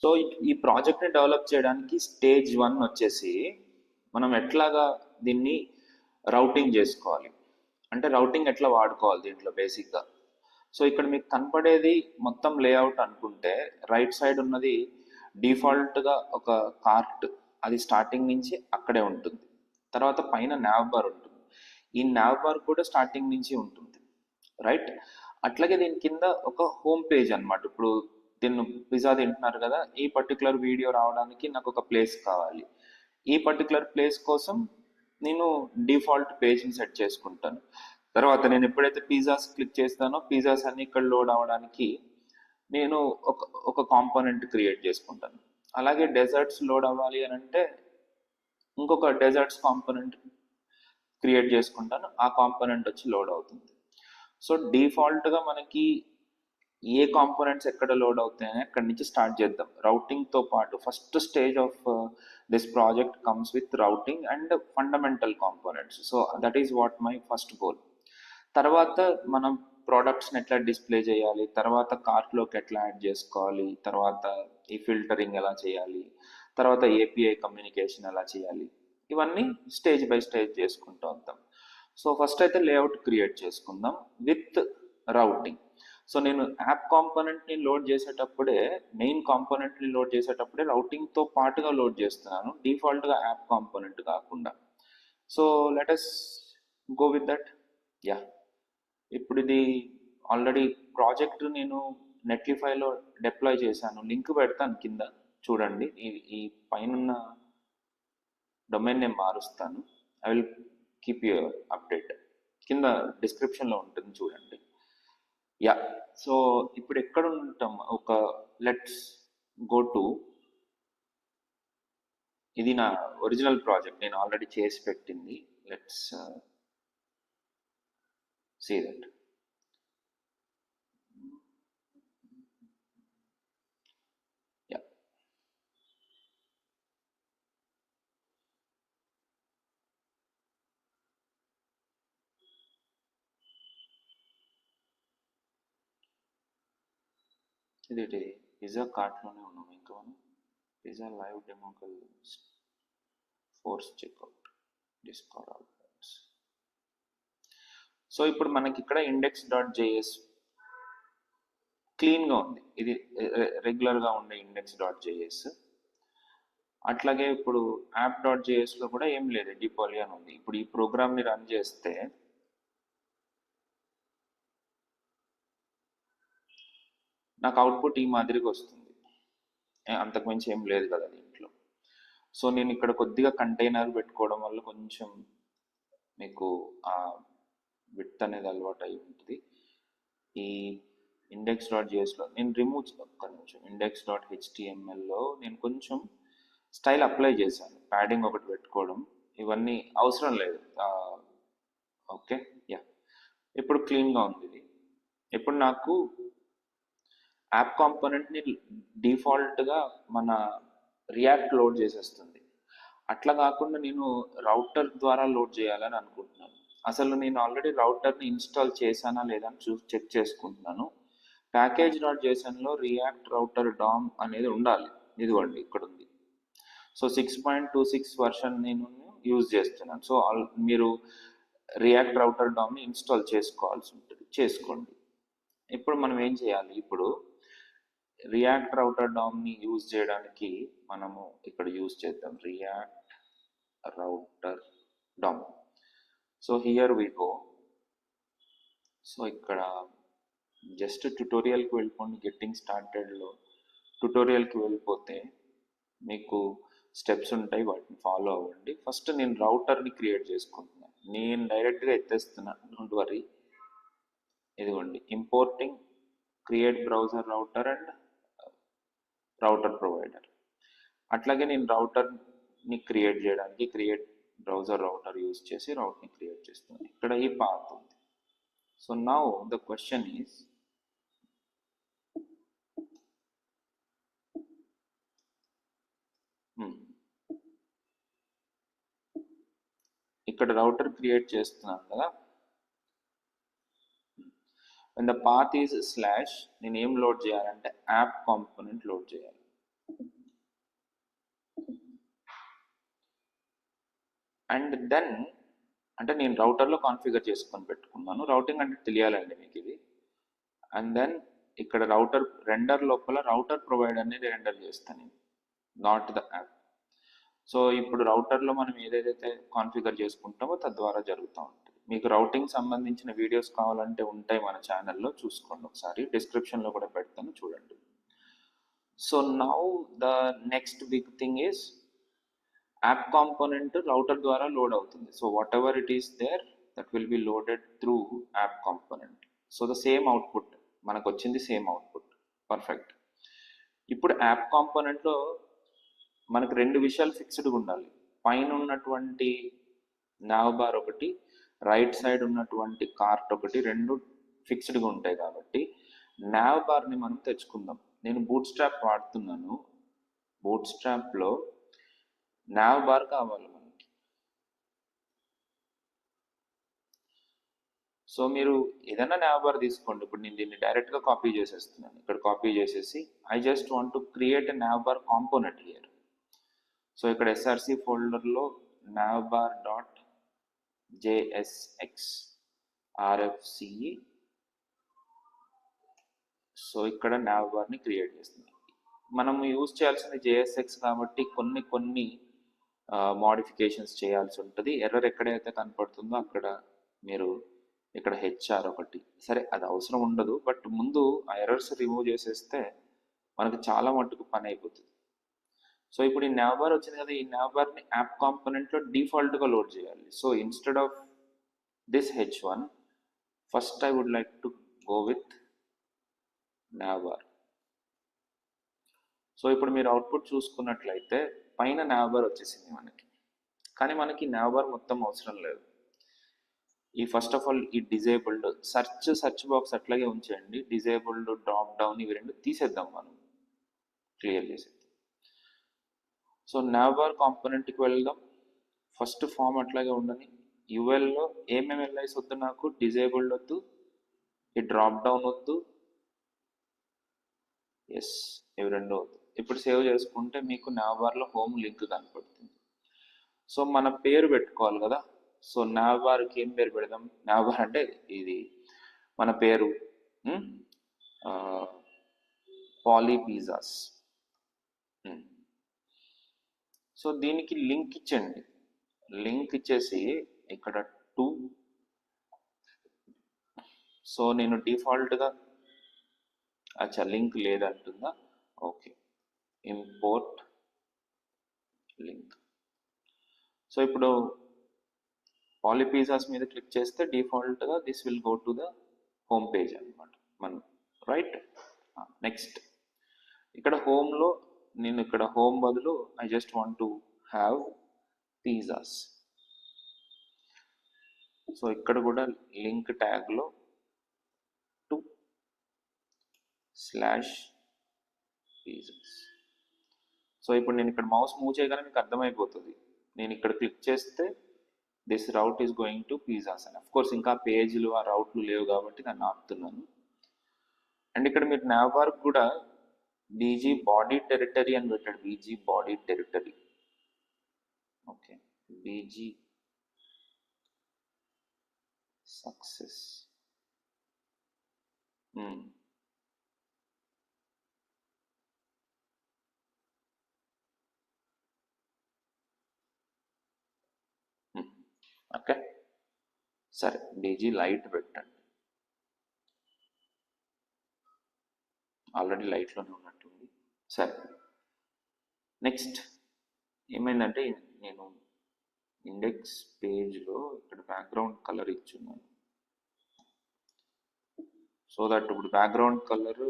So ఈ ప్రాజెక్ట్ని develop చేయడానికి స్టేజ్ 1 వచ్చేసి మనం ఎట్లాగా దీన్ని రౌటింగ్ చేసుకోవాలి, అంటే రౌటింగ్ ఎట్లా వాడుకోవాలి దీంట్లో బేసిక్గా. సో ఇక్కడ మీకు కనపడేది మొత్తం లేఅవుట్ అనుకుంటే రైట్ సైడ్ ఉన్నది డిఫాల్ట్గా ఒక కార్ట్, అది స్టార్టింగ్ నుంచి అక్కడే ఉంటుంది. తర్వాత పైన నావ్ బార్ ఉంటుంది, ఈ నావ్ బార్ కూడా స్టార్టింగ్ నుంచి ఉంటుంది, రైట్. అట్లాగే దీని కింద ఒక హోమ్ పేజ్ అనమాట. ఇప్పుడు దీన్ని పిజ్జా తింటున్నారు కదా, ఈ పర్టికులర్ వీడియో రావడానికి నాకు ఒక ప్లేస్ కావాలి. ఈ పర్టికులర్ ప్లేస్ కోసం నేను డిఫాల్ట్ పేజ్ని సెట్ చేసుకుంటాను. తర్వాత నేను ఎప్పుడైతే పిజ్జాస్ క్లిక్ చేస్తానో పిజ్జాస్ అన్ని ఇక్కడ లోడ్ అవ్వడానికి నేను ఒక కాంపోనెంట్ క్రియేట్ చేసుకుంటాను. అలాగే డెజర్ట్స్ లోడ్ అవ్వాలి అని అంటే ఇంకొక డెజర్ట్స్ కాంపోనెంట్ క్రియేట్ చేసుకుంటాను, ఆ కాంపోనెంట్ వచ్చి లోడ్ అవుతుంది. సో డిఫాల్ట్గా మనకి ఏ కాంపోనెంట్స్ ఎక్కడ లోడ్ అవుతాయని అక్కడి నుంచి స్టార్ట్ చేద్దాం. రౌటింగ్తో పాటు first stage of this project comes with routing and fundamental components. So that is what my first goal. తర్వాత మనం ప్రోడక్ట్స్ని ఎట్లా డిస్ప్లే చేయాలి, తర్వాత కార్ట్లోకి ఎట్లా యాడ్ చేసుకోవాలి, తర్వాత ఈ ఫిల్టరింగ్ ఎలా చేయాలి, తర్వాత ఏపీఐ కమ్యూనికేషన్ ఎలా చేయాలి, ఇవన్నీ స్టేజ్ బై స్టేజ్ చేసుకుంటూ వద్దాం. సో ఫస్ట్ అయితే లేఅవుట్ క్రియేట్ చేసుకుందాం విత్ రౌటింగ్. సో నేను యాప్ కాంపోనెంట్ని లోడ్ చేసేటప్పుడే, మెయిన్ కాంపోనెంట్ని లోడ్ చేసేటప్పుడే రౌటింగ్తో పాటుగా లోడ్ చేస్తున్నాను, డిఫాల్ట్గా యాప్ కాంపోనెంట్ కాకుండా. So let us go with that. Yeah, ఇప్పుడు ఇది ఆల్రెడీ ప్రాజెక్ట్ నేను నెట్లిఫైలో డిప్లాయ్ చేశాను, లింక్ పెడతాను కింద చూడండి. ఈ పైన డొమైన్ నేమ్ మారుస్తాను, I will keep you update, కింద డిస్క్రిప్షన్లో ఉంటుంది చూడండి. యా, సో ఇప్పుడు ఎక్కడ ఉంటాం, ఒక లెట్స్ గో టు, ఇది నా ఒరిజినల్ ప్రాజెక్ట్, నేను ఆల్రెడీ చేసి పెట్టింది. Let's see that. యా, ఇది పిజ్జా కార్ట్లోనే ఉన్నాం ఇంకా మనం. పిజ్జా లైవ్ డెమోకల్ force checkout discover all friends. So ఇప్పుడు మనకి ఇక్కడ ఇండెక్స్ డాట్ జేఎస్ క్లీన్గా ఉంది, ఇది రెగ్యులర్గా ఉండే ఇండెక్స్ డాట్ జేఎస్. అట్లాగే ఇప్పుడు యాప్ డాట్ జేఎస్లో కూడా ఏం లేదు, డిపాలి అని ఉంది. ఇప్పుడు ఈ ప్రోగ్రామ్ని రన్ చేస్తే నాకు అవుట్పుట్ ఈ మాదిరిగా వస్తుంది, అంతకుమించి ఏం లేదు కదా దీంట్లో. సో నేను ఇక్కడ కొద్దిగా కంటైనర్ పెట్టుకోవడం వల్ల కొంచెం మీకు ఆ విడ్త్ అనేది అలవాటు అయి ఉంటుంది. ఈ ఇండెక్స్ డాట్ జేఎస్లో నేను రిమూవ్ ఒక్క నిమిషం, ఇండెక్స్ డాట్ హెచ్టిఎంఎల్లో నేను కొంచెం స్టైల్ అప్లై చేశాను, ప్యాడింగ్ ఒకటి పెట్టుకోవడం, ఇవన్నీ అవసరం లేదు. ఓకే, యా, ఇప్పుడు క్లీన్గా ఉంది ఇది. ఇప్పుడు నాకు యాప్ కాంపోనెంట్ని డిఫాల్ట్గా మన రియాక్ట్ లోడ్ చేసేస్తుంది. అట్లా కాకుండా నేను రౌటర్ ద్వారా లోడ్ చేయాలని అనుకుంటున్నాను. అసలు నేను ఆల్రెడీ రౌటర్ని ఇన్స్టాల్ చేశానా లేదా అని చెక్ చేసుకుంటున్నాను. ప్యాకేజ్ డాట్ జేసన్లో రియాక్ట్ రౌటర్ డామ్ అనేది ఉండాలి, ఇదిగోండి ఇక్కడ ఉంది. సో 6.26 వర్షన్ నేను యూజ్ చేస్తున్నాను. సో మీరు రియాక్ట్ రౌటర్ డామ్ని ఇన్స్టాల్ చేసుకోవాల్సి ఉంటుంది, చేసుకోండి. ఇప్పుడు మనం ఏం చేయాలి, ఇప్పుడు రియాక్ట్ రౌటర్ డామ్ని యూజ్ చేయడానికి మనము ఇక్కడ యూజ్ చేద్దాం react router dom. So here we go. So ఇక్కడ జస్ట్ ట్యుటోరియల్కి వెళ్ళిపోండి, గెట్టింగ్ స్టార్టెడ్లో ట్యుటోరియల్కి వెళ్ళిపోతే మీకు స్టెప్స్ ఉంటాయి, వాటిని ఫాలో అవ్వండి. ఫస్ట్ నేను రౌటర్ని క్రియేట్ చేసుకుంటున్నాను, నేను డైరెక్ట్గా ఎత్తేస్తున్నాను, డోంట్ వరీ. ఇదిగోండి importing create browser router and router provider. అట్లాగే నేను రౌటర్ని క్రియేట్ చేయడానికి క్రియేట్ బ్రౌజర్ రౌటర్ యూజ్ చేసి రౌట్ని క్రియేట్ చేస్తున్నాను. ఇక్కడ ఈ పాత్ ఉంది. So now the question is, ఇక్కడ రౌటర్ క్రియేట్ చేస్తున్నాను కదా, and the path is slash, నేను ఏం లోడ్ చేయాలంటే యాప్ కాంపోనెంట్ లోడ్ చేయాలి. అండ్ దెన్ అంటే నేను రౌటర్లో కాన్ఫిగర్ చేసుకొని పెట్టుకున్నాను. రౌటింగ్ అంటే తెలియాలండి మీకు ఇది. అండ్ దెన్ ఇక్కడ రౌటర్ రెండర్ లోపల రౌటర్ ప్రొవైడర్ అనేది రెండర్ చేస్తాను, నాట్ ద యాప్. సో ఇప్పుడు రౌటర్లో మనం ఏదైతే కాన్ఫిగర్ చేసుకుంటామో తద్వారా జరుగుతూ ఉంటుంది. మీకు రౌటింగ్ సంబంధించిన వీడియోస్ కావాలంటే ఉంటాయి మన ఛానల్లో, చూసుకోండి ఒకసారి, డిస్క్రిప్షన్లో కూడా పెడతాను, చూడండి. So now the next big thing is app component router ద్వారా లోడ్ అవుతుంది. So whatever it is there that will be loaded through app component. So the same output మనకు వచ్చింది, సేమ్ అవుట్పుట్, పర్ఫెక్ట్. ఇప్పుడు app కాంపోనెంట్లో మనకు రెండు విషయాలు ఫిక్స్డ్గా ఉండాలి. పైన ఉన్నటువంటి నావ్ బార్ ఒకటి, రైట్ సైడ్ ఉన్నటువంటి కార్ట్ ఒకటి, రెండు ఫిక్స్డ్గా ఉంటాయి కాబట్టి నావ్ బార్ని మనం తెచ్చుకుందాం. నేను బూట్ స్ట్రాప్ వాడుతున్నాను. బూట్ స్ట్రాప్లో నావ్ బార్ కావాలి మనకి. సో మీరు ఏదైనా నావ్ బార్ తీసుకోండి. ఇప్పుడు నేను దీన్ని డైరెక్ట్గా కాపీ చేసేస్తున్నాను. ఇక్కడ కాపీ చేసేసి I just want to create a now bar component here. So ఇక్కడ ఎస్ఆర్సి ఫోల్డర్లో నావ్బార్ డాట్ జేఎస్ఎక్స్ ఆర్ఎఫ్సిఈ. సో ఇక్కడ నావ్బార్ని క్రియేట్ చేస్తుంది. మనం యూజ్ చేయాల్సిన జేఎస్ఎక్స్ కాబట్టి కొన్ని మోడిఫికేషన్స్ చేయాల్సి ఉంటుంది. ఎర్రర్ ఎక్కడైతే కనపడుతుందో అక్కడ మీరు ఇక్కడ హెచ్ఆర్ ఒకటి, సరే అది అవసరం ఉండదు, బట్ ముందు ఆ ఎర్రర్స్ రిమూవ్ చేసేస్తే మనకు చాలా మట్టుకు పని అయిపోతుంది. సో ఇప్పుడు ఈ నావ్బార్ వచ్చింది కదా, ఈ నావ్బార్ని యాప్ కాంపోనెంట్లో డిఫాల్ట్గా లోడ్ చేయాలి. So instead of this H1, first I would like to go with navbar. So ఇప్పుడు మీరు అవుట్పుట్ చూసుకున్నట్లయితే పైన నావ్బార్ వచ్చేసింది మనకి, కానీ మనకి నావ్బార్ మొత్తం అవసరం లేదు. ఈ ఫస్ట్ ఆఫ్ ఆల్ ఈ డిజేబుల్డ్ సెర్చ్ బాక్స్ అట్లాగే ఉంచేయండి. డిజేబుల్డ్, డ్రాప్ డౌన్ ఇవి రెండు తీసేద్దాం, మనం క్లియర్ చేసేద్దాం. సో నావ్బార్ కాంపోనెంట్కి వెళ్దాం. ఫస్ట్ ఫామ్ అట్లాగే ఉండని. యూఎల్లో ఏమేమి ఎల్ఐస్ వద్దు నాకు, డిజేబుల్డ్ వద్దు, ఈ డ్రాప్ డౌన్ వద్దు, ఎస్ ఇవి రెండు వద్దు. ఇప్పుడు సేవ్ చేసుకుంటే మీకు నావ్బార్లో హోమ్ లింక్ కనపడుతుంది. సో మన పేరు పెట్టుకోవాలి కదా. సో నావ్బార్కి ఏం పేరు పెడదాం? నావ్బార్ అంటే ఇది మన పేరు, పాలీ పిజ్జాస్. సో దీనికి లింక్ ఇచ్చండి. లింక్ ఇచ్చేసి ఇక్కడ 2. సో నేను డిఫాల్ట్గా అచ్చా లింక్ లేదంటుందా, ఓకే, ఇంపోర్ట్ లింక్. సో ఇప్పుడు పాలీ పిజ్జాస్ మీద క్లిక్ చేస్తే డిఫాల్ట్గా this will go to the home page అనమాట మనం, రైట్. నెక్స్ట్ ఇక్కడ హోమ్లో నేను ఇక్కడ హోమ్ బదులు I just want to have pizzas. So ఇక్కడ కూడా లింక్ ట్యాగ్లో 2/pizzas. సో ఇప్పుడు నేను ఇక్కడ మౌస్ మూవ్ చేయగానే మీకు అర్థమైపోతుంది. నేను ఇక్కడ క్లిక్ చేస్తే this route is going to pizzas అని. అఫ్కోర్స్ ఇంకా పేజీలు ఆ రౌట్లు లేవు కాబట్టి దాన్ని ఆపుతున్నాను. అండ్ ఇక్కడ మీరు నావ్బార్ కూడా బీజీ బాడీ టెరిటరీ అని పెట్టాడు. BG body tertiary, okay, BG success. Okay, సరే బీజీ లైట్ పెట్టండి. ఆల్రెడీ లైట్లోనే ఉన్నట్టుంది. సరే నెక్స్ట్ ఏమైందంటే నేను ఇండెక్స్ పేజ్లో ఇక్కడ బ్యాక్గ్రౌండ్ కలర్ ఇచ్చున్నాను. సో దట్ ఇప్పుడు బ్యాక్గ్రౌండ్ కలర్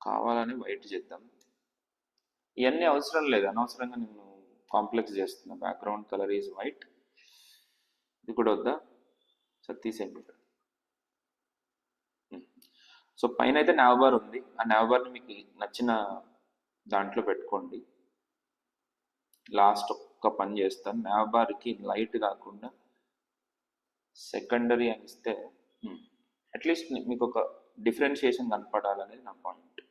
కావాలని వైట్ చేద్దాం. ఇవన్నీ అవసరం లేదు, అనవసరంగా నేను కాంప్లెక్స్ చేస్తున్నా. Background colour is white. ఇది కూడా వద్దా, సో తీసేయండి ఇక్కడ. సో పైన అయితే నావ్బార్ ఉంది. ఆ నావ్బార్ని మీకు నచ్చిన దాంట్లో పెట్టుకోండి. లాస్ట్ ఒక్క పని చేస్తాను, నావ్బార్కి లైట్ కాకుండా సెకండరీ అని ఇస్తే అట్లీస్ట్ మీకు ఒక డిఫరెన్షియేషన్ కనపడాలనేది నా పాయింట్,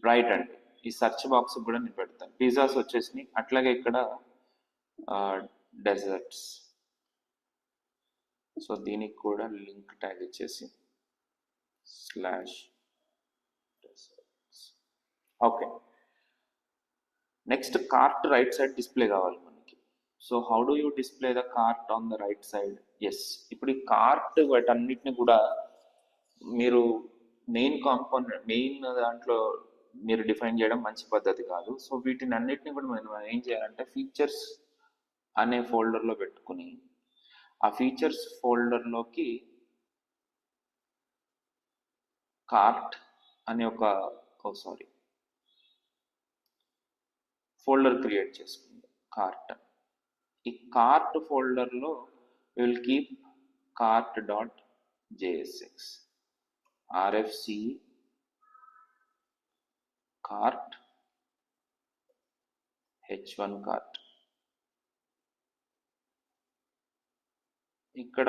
రైట్ అండి. ఈ సెర్చ్ బాక్స్ కూడా నేను పెడతాను. పిజ్జాస్ వచ్చేసినాయి. అట్లాగే ఇక్కడ డెజర్ట్స్. సో దీనికి కూడా లింక్ ట్యాగ్ ఇచ్చేసి /desserts. Okay, next cart right side display కావాలి మనకి. So how do you display the cart on the right side? Yes, ఇప్పుడు ఈ కార్ట్ వాటన్నిటిని కూడా మీరు మెయిన్ దాంట్లో మీరు డిఫైన్ చేయడం మంచి పద్ధతి కాదు. సో వీటిని అన్నిటిని కూడా మనం ఏం చేయాలంటే ఫీచర్స్ అనే ఫోల్డర్లో పెట్టుకుని ఆ ఫీచర్స్ ఫోల్డర్లోకి కార్ట్ అనే ఒక ఫోల్డర్ క్రియేట్ చేసుకుంది, కార్ట్. ఈ కార్ట్ ఫోల్డర్లో will keep cart.jsx, rfc cart h1 cart. ఇక్కడ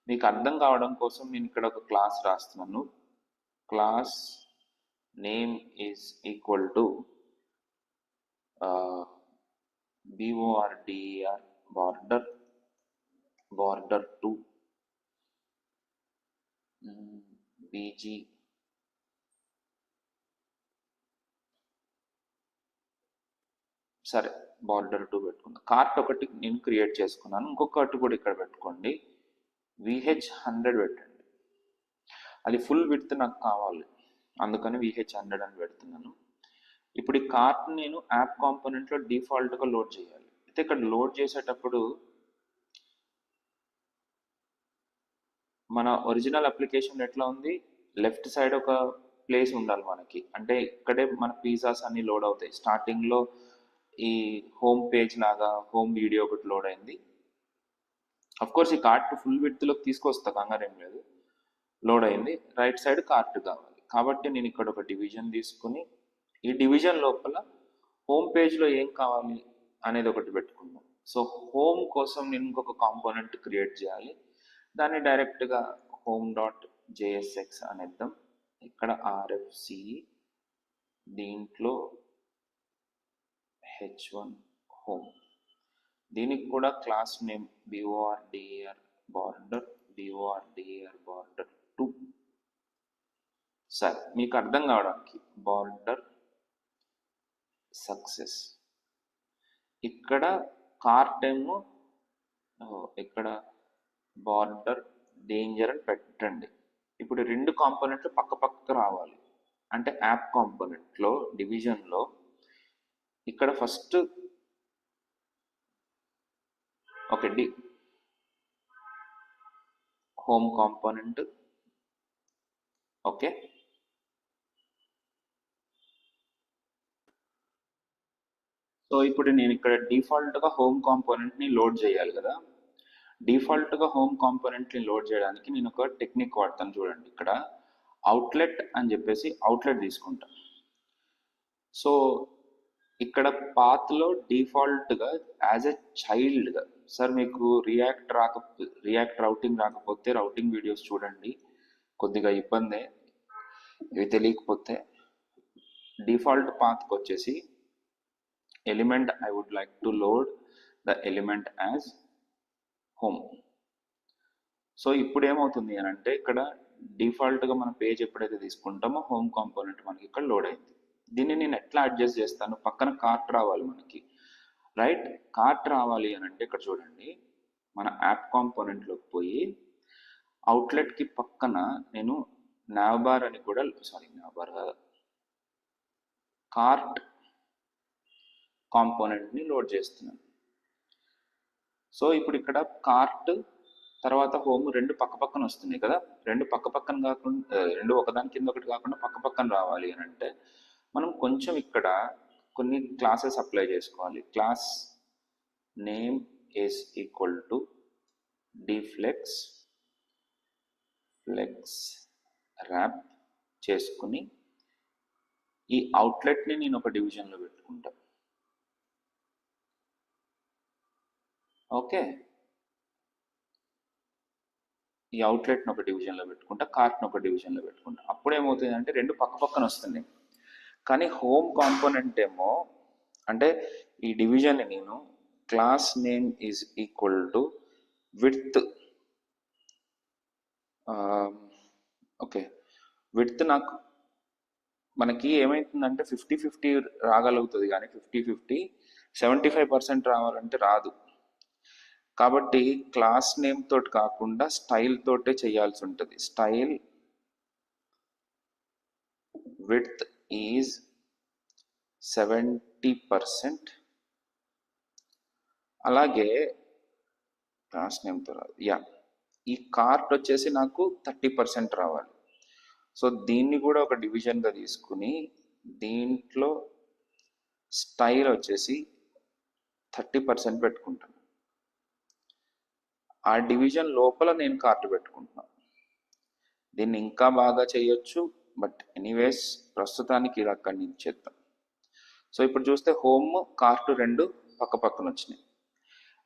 మీకు అర్థం కావడం కోసం నేను ఇక్కడ ఒక క్లాస్ రాస్తున్నాను. Class name is equal to border border2 bg సరే border2 పెట్టుకుందాం. కార్ట్ ఒకటి నేను క్రియేట్ చేసుకున్నాను, ఇంకొకటి కూడా ఇక్కడ పెట్టుకోండి. VH100 పెట్టండి, అది ఫుల్ విడ్త్ నాకు కావాలి, అందుకని VH100 అని పెడుతున్నాను. ఇప్పుడు ఈ కార్ట్ నేను యాప్ కాంపోనెంట్లో డిఫాల్ట్గా లోడ్ చేయాలి. అయితే ఇక్కడ లోడ్ చేసేటప్పుడు మన ఒరిజినల్ అప్లికేషన్ ఎట్లా ఉంది, లెఫ్ట్ సైడ్ ఒక ప్లేస్ ఉండాలి మనకి. అంటే ఇక్కడే మన పిజ్జాస్ అన్ని లోడ్ అవుతాయి. స్టార్టింగ్లో ఈ హోమ్ పేజ్ లాగా హోమ్ వీడియో ఒకటి లోడ్ అయింది. కోర్స్ ఈ కార్ట్ ఫుల్ విడ్త్లోకి తీసుకొస్తా, కంగారు ఏం లేదు. లోడ్ అయింది, రైట్ సైడ్ కార్ట్ కావాలి కాబట్టి నేను ఇక్కడ ఒక డివిజన్ తీసుకుని ఈ డివిజన్ లోపల హోమ్ పేజ్లో ఏం కావాలి అనేది ఒకటి పెట్టుకుందాం. సో హోమ్ కోసం నేను ఇంకొక కాంపోనెంట్ క్రియేట్ చేయాలి. దాన్ని డైరెక్ట్గా home.jsx అనేద్దాం. ఇక్కడ rfc, దీంట్లో h1 home, దీనికి కూడా క్లాస్ నేమ్ border2. సరే, మీకు అర్థం కావడానికి బార్డర్ సక్సెస్. ఇక్కడ కార్ట్ ఏమో ఇక్కడ బార్డర్ డేంజర్ అని పెట్టండి. ఇప్పుడు రెండు కాంపోనెంట్లు పక్క పక్క రావాలి. అంటే యాప్ కాంపోనెంట్లో డివిజన్లో ఇక్కడ first home component. Okay, so ఇప్పుడు నేను ఇక్కడ డిఫాల్ట్గా హోమ్ కాంపోనెంట్ని లోడ్ చేయాలి కదా. డిఫాల్ట్గా హోమ్ కాంపోనెంట్ని లోడ్ చేయడానికి నేను ఒక టెక్నిక్ వాడతాను, చూడండి. ఇక్కడ అవుట్లెట్ అని చెప్పేసి అవుట్లెట్ తీసుకుంటా. సో ఇక్కడ పాత్లో డిఫాల్ట్గా యాజ్ ఎ చైల్డ్గా, సార్ మీకు రియాక్ట్ రౌటింగ్ రాకపోతే రౌటింగ్ వీడియోస్ చూడండి, కొద్దిగా ఇబ్బందే, ఇవి తెలియకపోతే. డిఫాల్ట్ పాత్కి వచ్చేసి element I would like to load the element as home. So ఇప్పుడు ఏమవుతుంది అని అంటే ఇక్కడ డిఫాల్ట్గా మన పేజ్ ఎప్పుడైతే తీసుకుంటామో హోమ్ కాంపోనెంట్ మనకి ఇక్కడ లోడ్ అయింది. దీన్ని నేను ఎట్లా అడ్జస్ట్ చేస్తాను, పక్కన కార్ట్ రావాలి మనకి, రైట్? కార్ట్ రావాలి అని అంటే ఇక్కడ చూడండి, మన యాప్ కాంపోనెంట్లోకి పోయి అవుట్లెట్కి పక్కన నేను నావ్బార్ అని కూడా కార్ట్ కాంపోనెంట్ని లోడ్ చేస్తున్నాను. సో ఇప్పుడు ఇక్కడ కార్ట్ తర్వాత హోమ్ రెండు పక్క పక్కన వస్తున్నాయి కదా. రెండు పక్క పక్కన కాకుండా, రెండు ఒకదాని కింద ఒకటి కాకుండా పక్క పక్కన రావాలి అని అంటే మనం కొంచెం ఇక్కడ కొన్ని క్లాసెస్ అప్లై చేసుకోవాలి. Class name is equal to d flex wrap చేసుకుని ఈ అవుట్లెట్ని నేను ఒక డివిజన్లో పెట్టుకుంటా. ఓకే, ఈ అవుట్లెట్ని ఒక డివిజన్లో పెట్టుకుంటా, కార్ట్ని ఒక డివిజన్లో పెట్టుకుంటా. అప్పుడు ఏమవుతుంది అంటే రెండు పక్క పక్కన వస్తున్నాయి. కానీ హోమ్ కాంపోనెంట్ ఏమో అంటే ఈ డివిజన్ నేను class name is equal to width, okay, width నాకు మనకి ఏమవుతుందంటే 50-50 రాగలుగుతుంది, కానీ 50-50 75% రావాలంటే రాదు. కాబట్టి క్లాస్ నేమ్ తోటి కాకుండా స్టైల్ తోటే చేయాల్సి ఉంటుంది. స్టైల్ విడ్త్ ఈజ్ 70%, అలాగే క్లాస్ నేమ్తో రాదు, ఈ కార్ట్ వచ్చేసి నాకు 30% రావాలి. సో దీన్ని కూడా ఒక డివిజన్గా తీసుకుని దీంట్లో స్టైల్ వచ్చేసి 30% పెట్టుకుంటాను. ఆ డివిజన్ లోపల నేను కార్ట్ పెట్టుకుంటున్నాను. దీన్ని ఇంకా బాగా చేయొచ్చు, బట్ ఎనీవేస్ ప్రస్తుతానికి ఇలా అక్కడి నుంచి చేద్దాం. సో ఇప్పుడు చూస్తే హోమ్ కార్ట్ రెండు పక్క పక్కన వచ్చినాయి.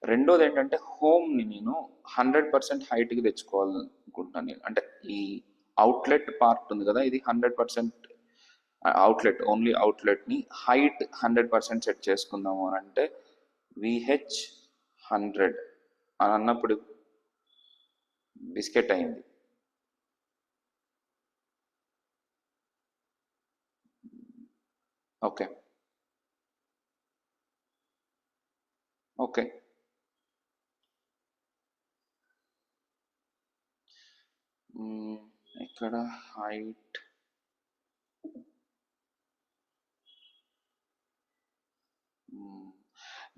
రెండోది ఏంటంటే హోమ్ని నేను 100% హైట్కి తెచ్చుకోవాలనుకుంటున్నాను నేను. అంటే ఈ అవుట్లెట్ పార్ట్ ఉంది కదా, ఇది 100% అవుట్లెట్, ఓన్లీ అవుట్లెట్ని హైట్ 100% సెట్ చేసుకుందాము అని అంటే VH 100 అని అన్నప్పుడు బిస్కెట్ అయింది. ఓకే ఓకే, ఇక్కడ హైట్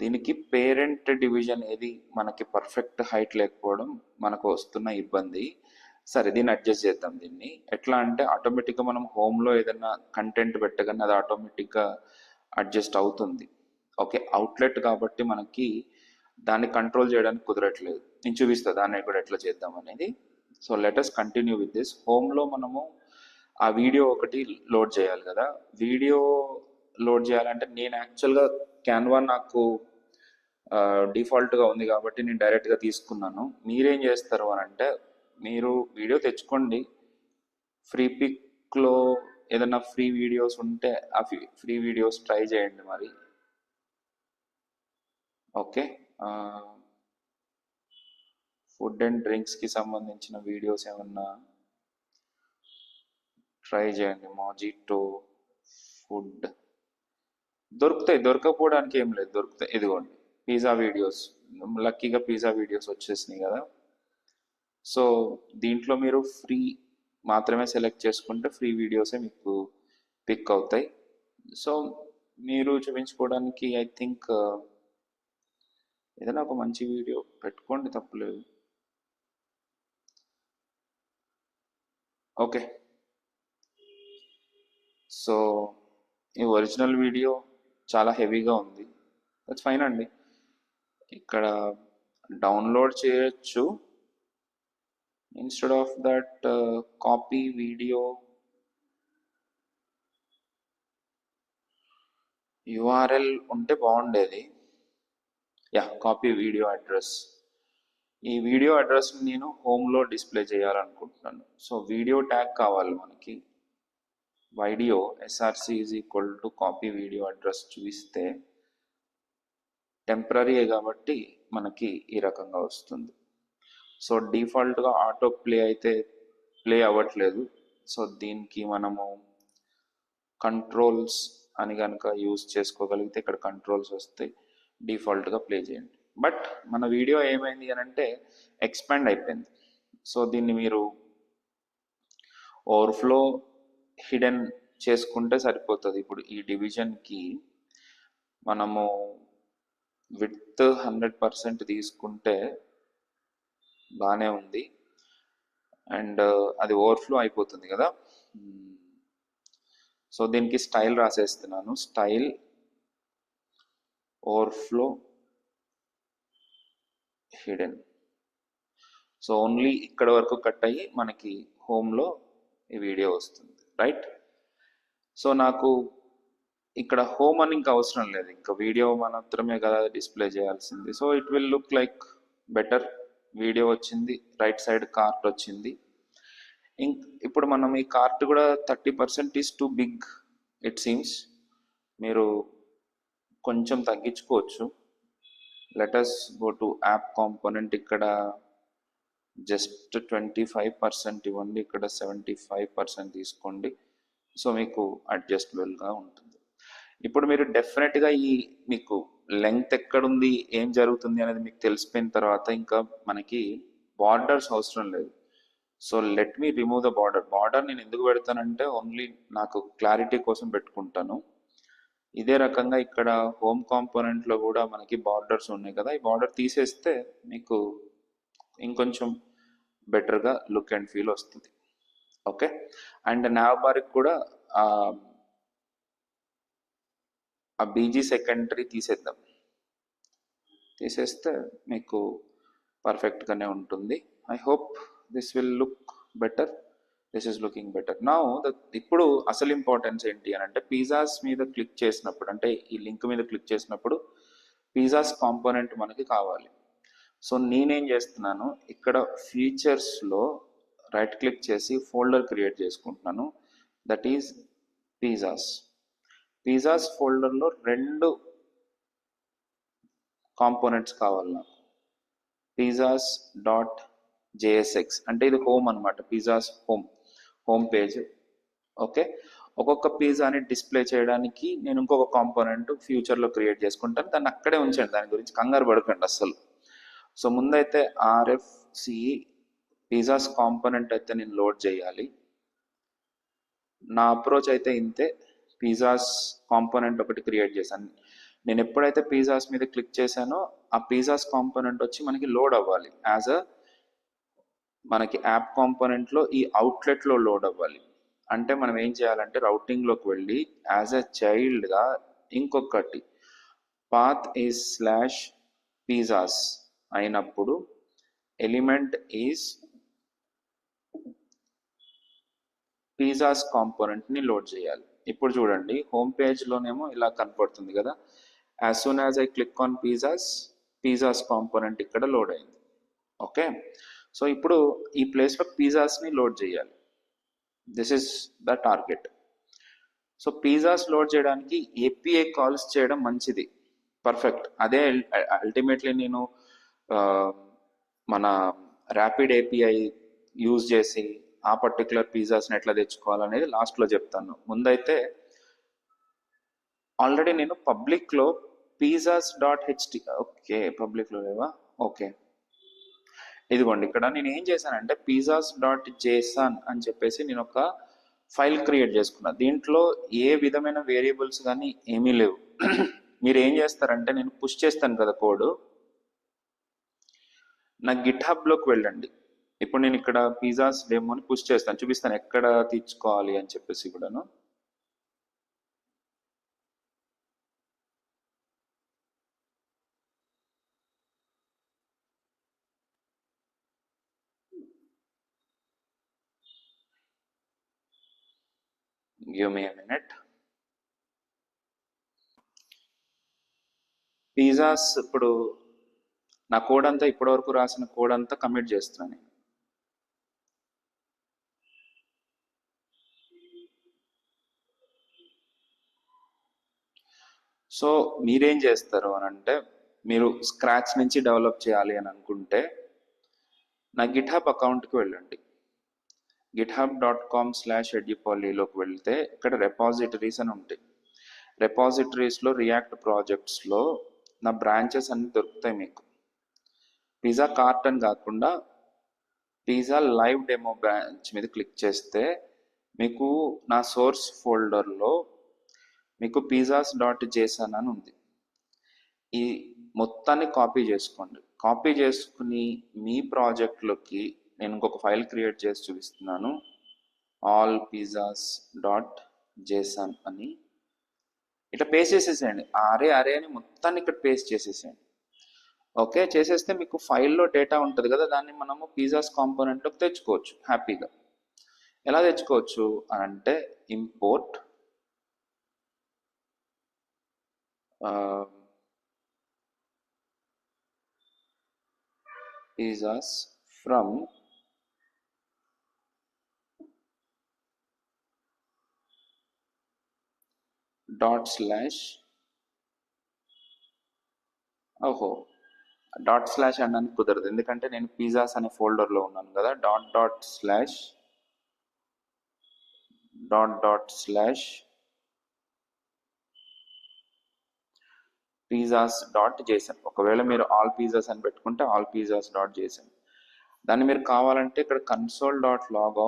దీనికి పేరెంట్ డివిజన్ ఏది మనకి పర్ఫెక్ట్ హైట్ లేకపోవడం మనకు వస్తున్న ఇబ్బంది. సరే దీన్ని అడ్జస్ట్ చేద్దాం. దీన్ని ఎట్లా అంటే ఆటోమేటిక్గా మనం హోమ్లో ఏదైనా కంటెంట్ పెట్టగానే అది ఆటోమేటిక్గా అడ్జస్ట్ అవుతుంది. ఓకే, అవుట్లెట్ కాబట్టి మనకి దాన్ని కంట్రోల్ చేయడానికి కుదరట్లేదు. నేను చూపిస్తా దాన్ని కూడా ఎట్లా చేద్దాం అనేది. So let us continue with this. హోమ్లో మనము ఆ వీడియో ఒకటి లోడ్ చేయాలి కదా. వీడియో లోడ్ చేయాలంటే నేను యాక్చువల్గా క్యాన్వా నాకు డిఫాల్ట్గా ఉంది కాబట్టి నేను డైరెక్ట్గా తీసుకున్నాను. మీరేం చేస్తారు అని అంటే మీరు వీడియో తెచ్చుకోండి, ఫ్రీ పిక్లో ఏదైనా ఫ్రీ వీడియోస్ ఉంటే ఆ ఫ్రీ వీడియోస్ ట్రై చేయండి మరి. ఓకే, ఫుడ్ అండ్ డ్రింక్స్కి సంబంధించిన వీడియోస్ ఏమన్నా ట్రై చేయండి. మాజిటో ఫుడ్ దొరుకుతాయి, దొరకపోవడానికి ఏం లేదు, దొరుకుతాయి. ఇదిగోండి పిజ్జా వీడియోస్, లక్కీగా పిజ్జా వీడియోస్ వచ్చేసినాయి కదా. సో దీంట్లో మీరు ఫ్రీ మాత్రమే సెలెక్ట్ చేసుకుంటే ఫ్రీ వీడియోసే మీకు పిక్ అవుతాయి. సో మీరు చూపించుకోవడానికి ఐ థింక్ ఏదైనా ఒక మంచి వీడియో పెట్టుకోండి, తప్పులేదు. ఓకే, సో ఈ ఒరిజినల్ వీడియో చాలా హెవీగా ఉంది, దట్స్ ఫైన్ అండి. ఇక్కడ డౌన్లోడ్ చేయొచ్చు. Instead of that copy video URL ఉంటే బాగుండేది. Copy video address. ఈ వీడియో అడ్రస్ నేను హోమ్లో డిస్ప్లే చేయాలనుకుంటున్నాను. సో వీడియో ట్యాగ్ కావాలి మనకి. Video SRC is equal to copy video address చూపిస్తే టెంపరీ కాబట్టి మనకి ఈ రకంగా వస్తుంది. సో డిఫాల్ట్గా ఆటో ప్లే అయితే ప్లే అవ్వట్లేదు. సో దీనికి మనము కంట్రోల్స్ అని కనుక యూజ్ చేసుకోగలిగితే ఇక్కడ కంట్రోల్స్ వస్తాయి, డిఫాల్ట్గా ప్లే చేయండి. బట్ మన వీడియో ఏమైంది అని అంటే ఎక్స్పాండ్ అయిపోయింది. సో దీన్ని మీరు ఓవర్ఫ్లో హిడెన్ చేసుకుంటే సరిపోతుంది. ఇప్పుడు ఈ డివిజన్కి మనము విడ్త్ 100% తీసుకుంటే బాగానే ఉంది, అండ్ అది ఓవర్ఫ్లో అయిపోతుంది కదా. సో దీనికి స్టైల్ రాసేస్తున్నాను, style overflow hidden. So only ఇక్కడ వరకు కట్ అయ్యి మనకి హోమ్లో ఈ వీడియో వస్తుంది, రైట్. సో నాకు ఇక్కడ హోమ్ అని ఇంకా అవసరం లేదు, ఇంకా వీడియో మాత్రమే కదా డిస్ప్లే చేయాల్సింది. So it will look like better. Video వచ్చింది, రైట్ సైడ్ కార్ట్ వచ్చింది. ఇప్పుడు మనం ఈ కార్ట్ కూడా 30% is too big it seems. మీరు కొంచెం తగ్గించుకోవచ్చు. Let's go to app component. ఇక్కడ జస్ట్ 25% ఇవ్వండి, ఇక్కడ 75% తీసుకోండి. సో మీకు అడ్జస్టబుల్గా ఉంటుంది. ఇప్పుడు మీరు డెఫినెట్గా మీకు లెంగ్త్ ఎక్కడుంది, ఏం జరుగుతుంది అనేది మీకు తెలిసిపోయిన తర్వాత ఇంకా మనకి బార్డర్స్ అవసరం లేదు. So let me remove the border నేను ఎందుకు పెడతానంటే ఓన్లీ నాకు క్లారిటీ కోసం పెట్టుకుంటాను. ఇదే రకంగా ఇక్కడ హోమ్ కాంపోనెంట్లో కూడా మనకి బార్డర్స్ ఉన్నాయి కదా, ఈ బార్డర్ తీసేస్తే మీకు ఇంకొంచెం బెటర్గా లుక్ అండ్ ఫీల్ వస్తుంది. ఓకే, అండ్ నావ్ బార్కి కూడా ఆ బీజీ సెకండరీ తీసేస్తే మీకు పర్ఫెక్ట్గానే ఉంటుంది. I hope this will look better. This is looking better now. ఇప్పుడు అసలు ఇంపార్టెన్స్ ఏంటి అని అంటే, పిజ్జాస్ మీద క్లిక్ చేసినప్పుడు, అంటే ఈ లింక్ మీద క్లిక్ చేసినప్పుడు పిజ్జాస్ కాంపోనెంట్ మనకి కావాలి. సో నేనేం చేస్తున్నాను, ఇక్కడ ఫీచర్స్లో రైట్ క్లిక్ చేసి ఫోల్డర్ క్రియేట్ చేసుకుంటున్నాను. దట్ ఈజ్ పిజ్జాస్ ఫోల్డర్లో 2 కాంపోనెంట్స్ కావాలి నాకు. pizzas.jsx అంటే ఇది హోమ్ అనమాట, పిజ్జాస్ హోమ్ పేజ్. ఓకే, ఒక్కొక్క పిజ్జాని డిస్ప్లే చేయడానికి నేను ఇంకొక కాంపోనెంట్ ఫ్యూచర్లో క్రియేట్ చేసుకుంటాను. దాన్ని అక్కడే ఉంచండి, దాని గురించి కంగారు పడకండి అస్సలు. సో ముందైతే RFCE పిజ్జాస్ కాంపోనెంట్ అయితే నేను లోడ్ చేయాలి. నా అప్రోచ్ అయితే ఇంతే. పిజ్జాస్ కాంపోనెంట్ ఒకటి క్రియేట్ చేశాను. నేను ఎప్పుడైతే పిజ్జాస్ మీద క్లిక్ చేశానో ఆ పిజ్జాస్ కాంపోనెంట్ వచ్చి మనకి లోడ్ అవ్వాలి మనకి యాప్ కాంపోనెంట్లో ఈ అవుట్లెట్లో లోడ్ అవ్వాలి. అంటే మనం ఏం చేయాలంటే రౌటింగ్లోకి వెళ్ళి చైల్డ్గా ఇంకొకటి పాత్ ఈజ్ /pizzas అయినప్పుడు ఎలిమెంట్ ఈజ్ పిజ్జాస్ కాంపోనెంట్ని లోడ్ చేయాలి. ఇప్పుడు చూడండి, హోమ్ పేజ్లోనేమో ఇలా కనపడుతుంది కదా. As soon as I click on pizzas component ఇక్కడ లోడ్ అయింది. ఓకే, సో ఇప్పుడు ఈ ప్లేస్లో పిజ్జాస్ని లోడ్ చేయాలి. This is the target. So pizzas load చేయడానికి API కాల్స్ చేయడం మంచిది, పర్ఫెక్ట్. అదే అల్టిమేట్లీ నేను మన ర్యాపిడ్ API యూజ్ చేసి ఆ పర్టికులర్ పిజ్జాస్ని ఎట్లా తెచ్చుకోవాలనేది లాస్ట్లో చెప్తాను. ముందైతే ఆల్రెడీ నేను పబ్లిక్లో pizzas.ht ఓకే, పబ్లిక్లో లేవా? ఓకే, ఇదిగోండి ఇక్కడ నేను ఏం చేశానంటే pizzas.json అని చెప్పేసి నేను ఒక ఫైల్ క్రియేట్ చేసుకున్నా. దీంట్లో ఏ విధమైన వేరియబుల్స్ కానీ ఏమీ లేవు. మీరు ఏం చేస్తారంటే, నేను పుష్ చేస్తాను కదా కోడ్, నా గిట్హబ్లోకి వెళ్ళండి. ఇప్పుడు నేను ఇక్కడ పిజ్జాస్ డెమోని పుష్ చేస్తాను, చూపిస్తాను ఎక్కడ తీర్చుకోవాలి అని చెప్పేసి కూడాను. Give me a minute. Pizzas ఇప్పుడు నా కోడ్ అంతా, ఇప్పటివరకు రాసిన కోడ్ అంతా కమిట్ చేస్తున్నాను. సో మీరేం చేస్తారు అని అంటే, మీరు స్క్రాచ్ నుంచి డెవలప్ చేయాలి అని అనుకుంటే నా గిట్హబ్ అకౌంట్కి వెళ్ళండి. github.com/edupolyలోకి వెళ్తే ఇక్కడ రెపాజిటరీస్ అని ఉంటాయి. రెపాజిటరీస్లో రియాక్ట్ ప్రాజెక్ట్స్లో నా బ్రాంచెస్ అన్ని దొరుకుతాయి మీకు. పిజ్జా కార్ట్ అని కాకుండా పిజ్జా లైవ్ డెమో బ్రాంచ్ మీద క్లిక్ చేస్తే మీకు నా సోర్స్ ఫోల్డర్లో మీకు pizzas.json అని ఉంది. ఈ మొత్తాన్ని కాపీ చేసుకోండి. కాపీ చేసుకుని మీ ప్రాజెక్ట్లోకి నేను ఇంకొక ఫైల్ క్రియేట్ చేసి చూపిస్తున్నాను, allpizzas.json అని. ఇట్లా పేస్ట్ చేసేసేయండి. అరే అని మొత్తాన్ని ఇక్కడ పేస్ట్ చేసేసేయండి. ఓకే, చేసేస్తే మీకు ఫైల్లో డేటా ఉంటుంది కదా, దాన్ని మనము పిజ్జాస్ కాంపోనెంట్లోకి తెచ్చుకోవచ్చు హ్యాపీగా. ఎలా తెచ్చుకోవచ్చు అని అంటే, ఇంపోర్ట్ pizzas from /. ఓహో, // అనడానికి కుదరదు, ఎందుకంటే నేను పిజ్జాస్ అనే ఫోల్డర్లో ఉన్నాను కదా. // pizzas.json. ఒకవేళ మీరు ఆల్ పిజ్జాస్ అని పెట్టుకుంటే all pizzas.json. దాన్ని మీరు కావాలంటే ఇక్కడ console.log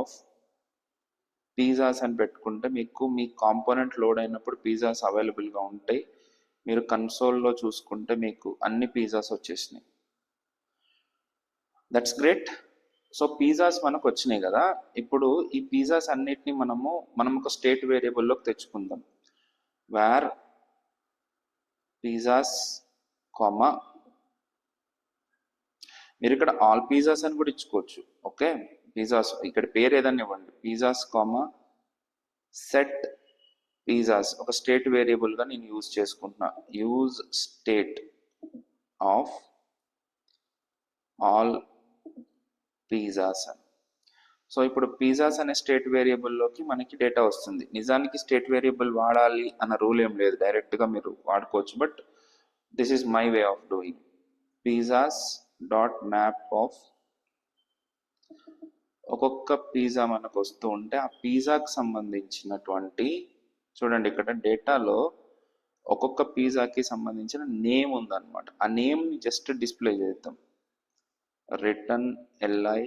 పిజ్జాస్ అని పెట్టుకుంటే మీకు మీ కాంపోనెంట్ లోడ్ అయినప్పుడు పిజ్జాస్ అవైలబుల్గా ఉంటాయి. మీరు కన్సోల్లో చూసుకుంటే మీకు అన్ని పిజ్జాస్ వచ్చేసినాయి. That's great. సో పిజ్జాస్ మనకు వచ్చినాయి కదా. ఇప్పుడు ఈ పిజ్జాస్ అన్నిటిని మనం ఒక స్టేట్ వేరియబుల్లోకి తెచ్చుకుందాం. వేర్ పిజ్జాస్ కామా, మీరు ఇక్కడ ఆల్ పిజ్జాస్ అని కూడా ఇచ్చుకోవచ్చు. ఓకే, పిజ్జాస్ ఇక్కడ పేరు ఏదన్నా ఇవ్వండి, పిజ్జాస్ కామా సెట్ పిజ్జాస్. ఒక స్టేట్ వేరియబుల్గా నేను యూజ్ చేసుకుంటున్నా, use state of all pizzas అని. సో ఇప్పుడు పిజ్జాస్ అనే స్టేట్ వేరియబుల్లోకి మనకి డేటా వస్తుంది. నిజానికి స్టేట్ వేరియబుల్ వాడాలి అన్న రూల్ ఏం లేదు, డైరెక్ట్గా మీరు వాడుకోవచ్చు. But this is my way of doing. Pizzas dot map of, ఒక్కొక్క పిజ్జా మనకు వస్తూ ఉంటే ఆ పిజ్జాకి సంబంధించినటువంటి, చూడండి ఇక్కడ డేటాలో ఒక్కొక్క పిజ్జాకి సంబంధించిన నేమ్ ఉందన్నమాట. ఆ నేమ్ని జస్ట్ డిస్ప్లే చేద్దాం. Return li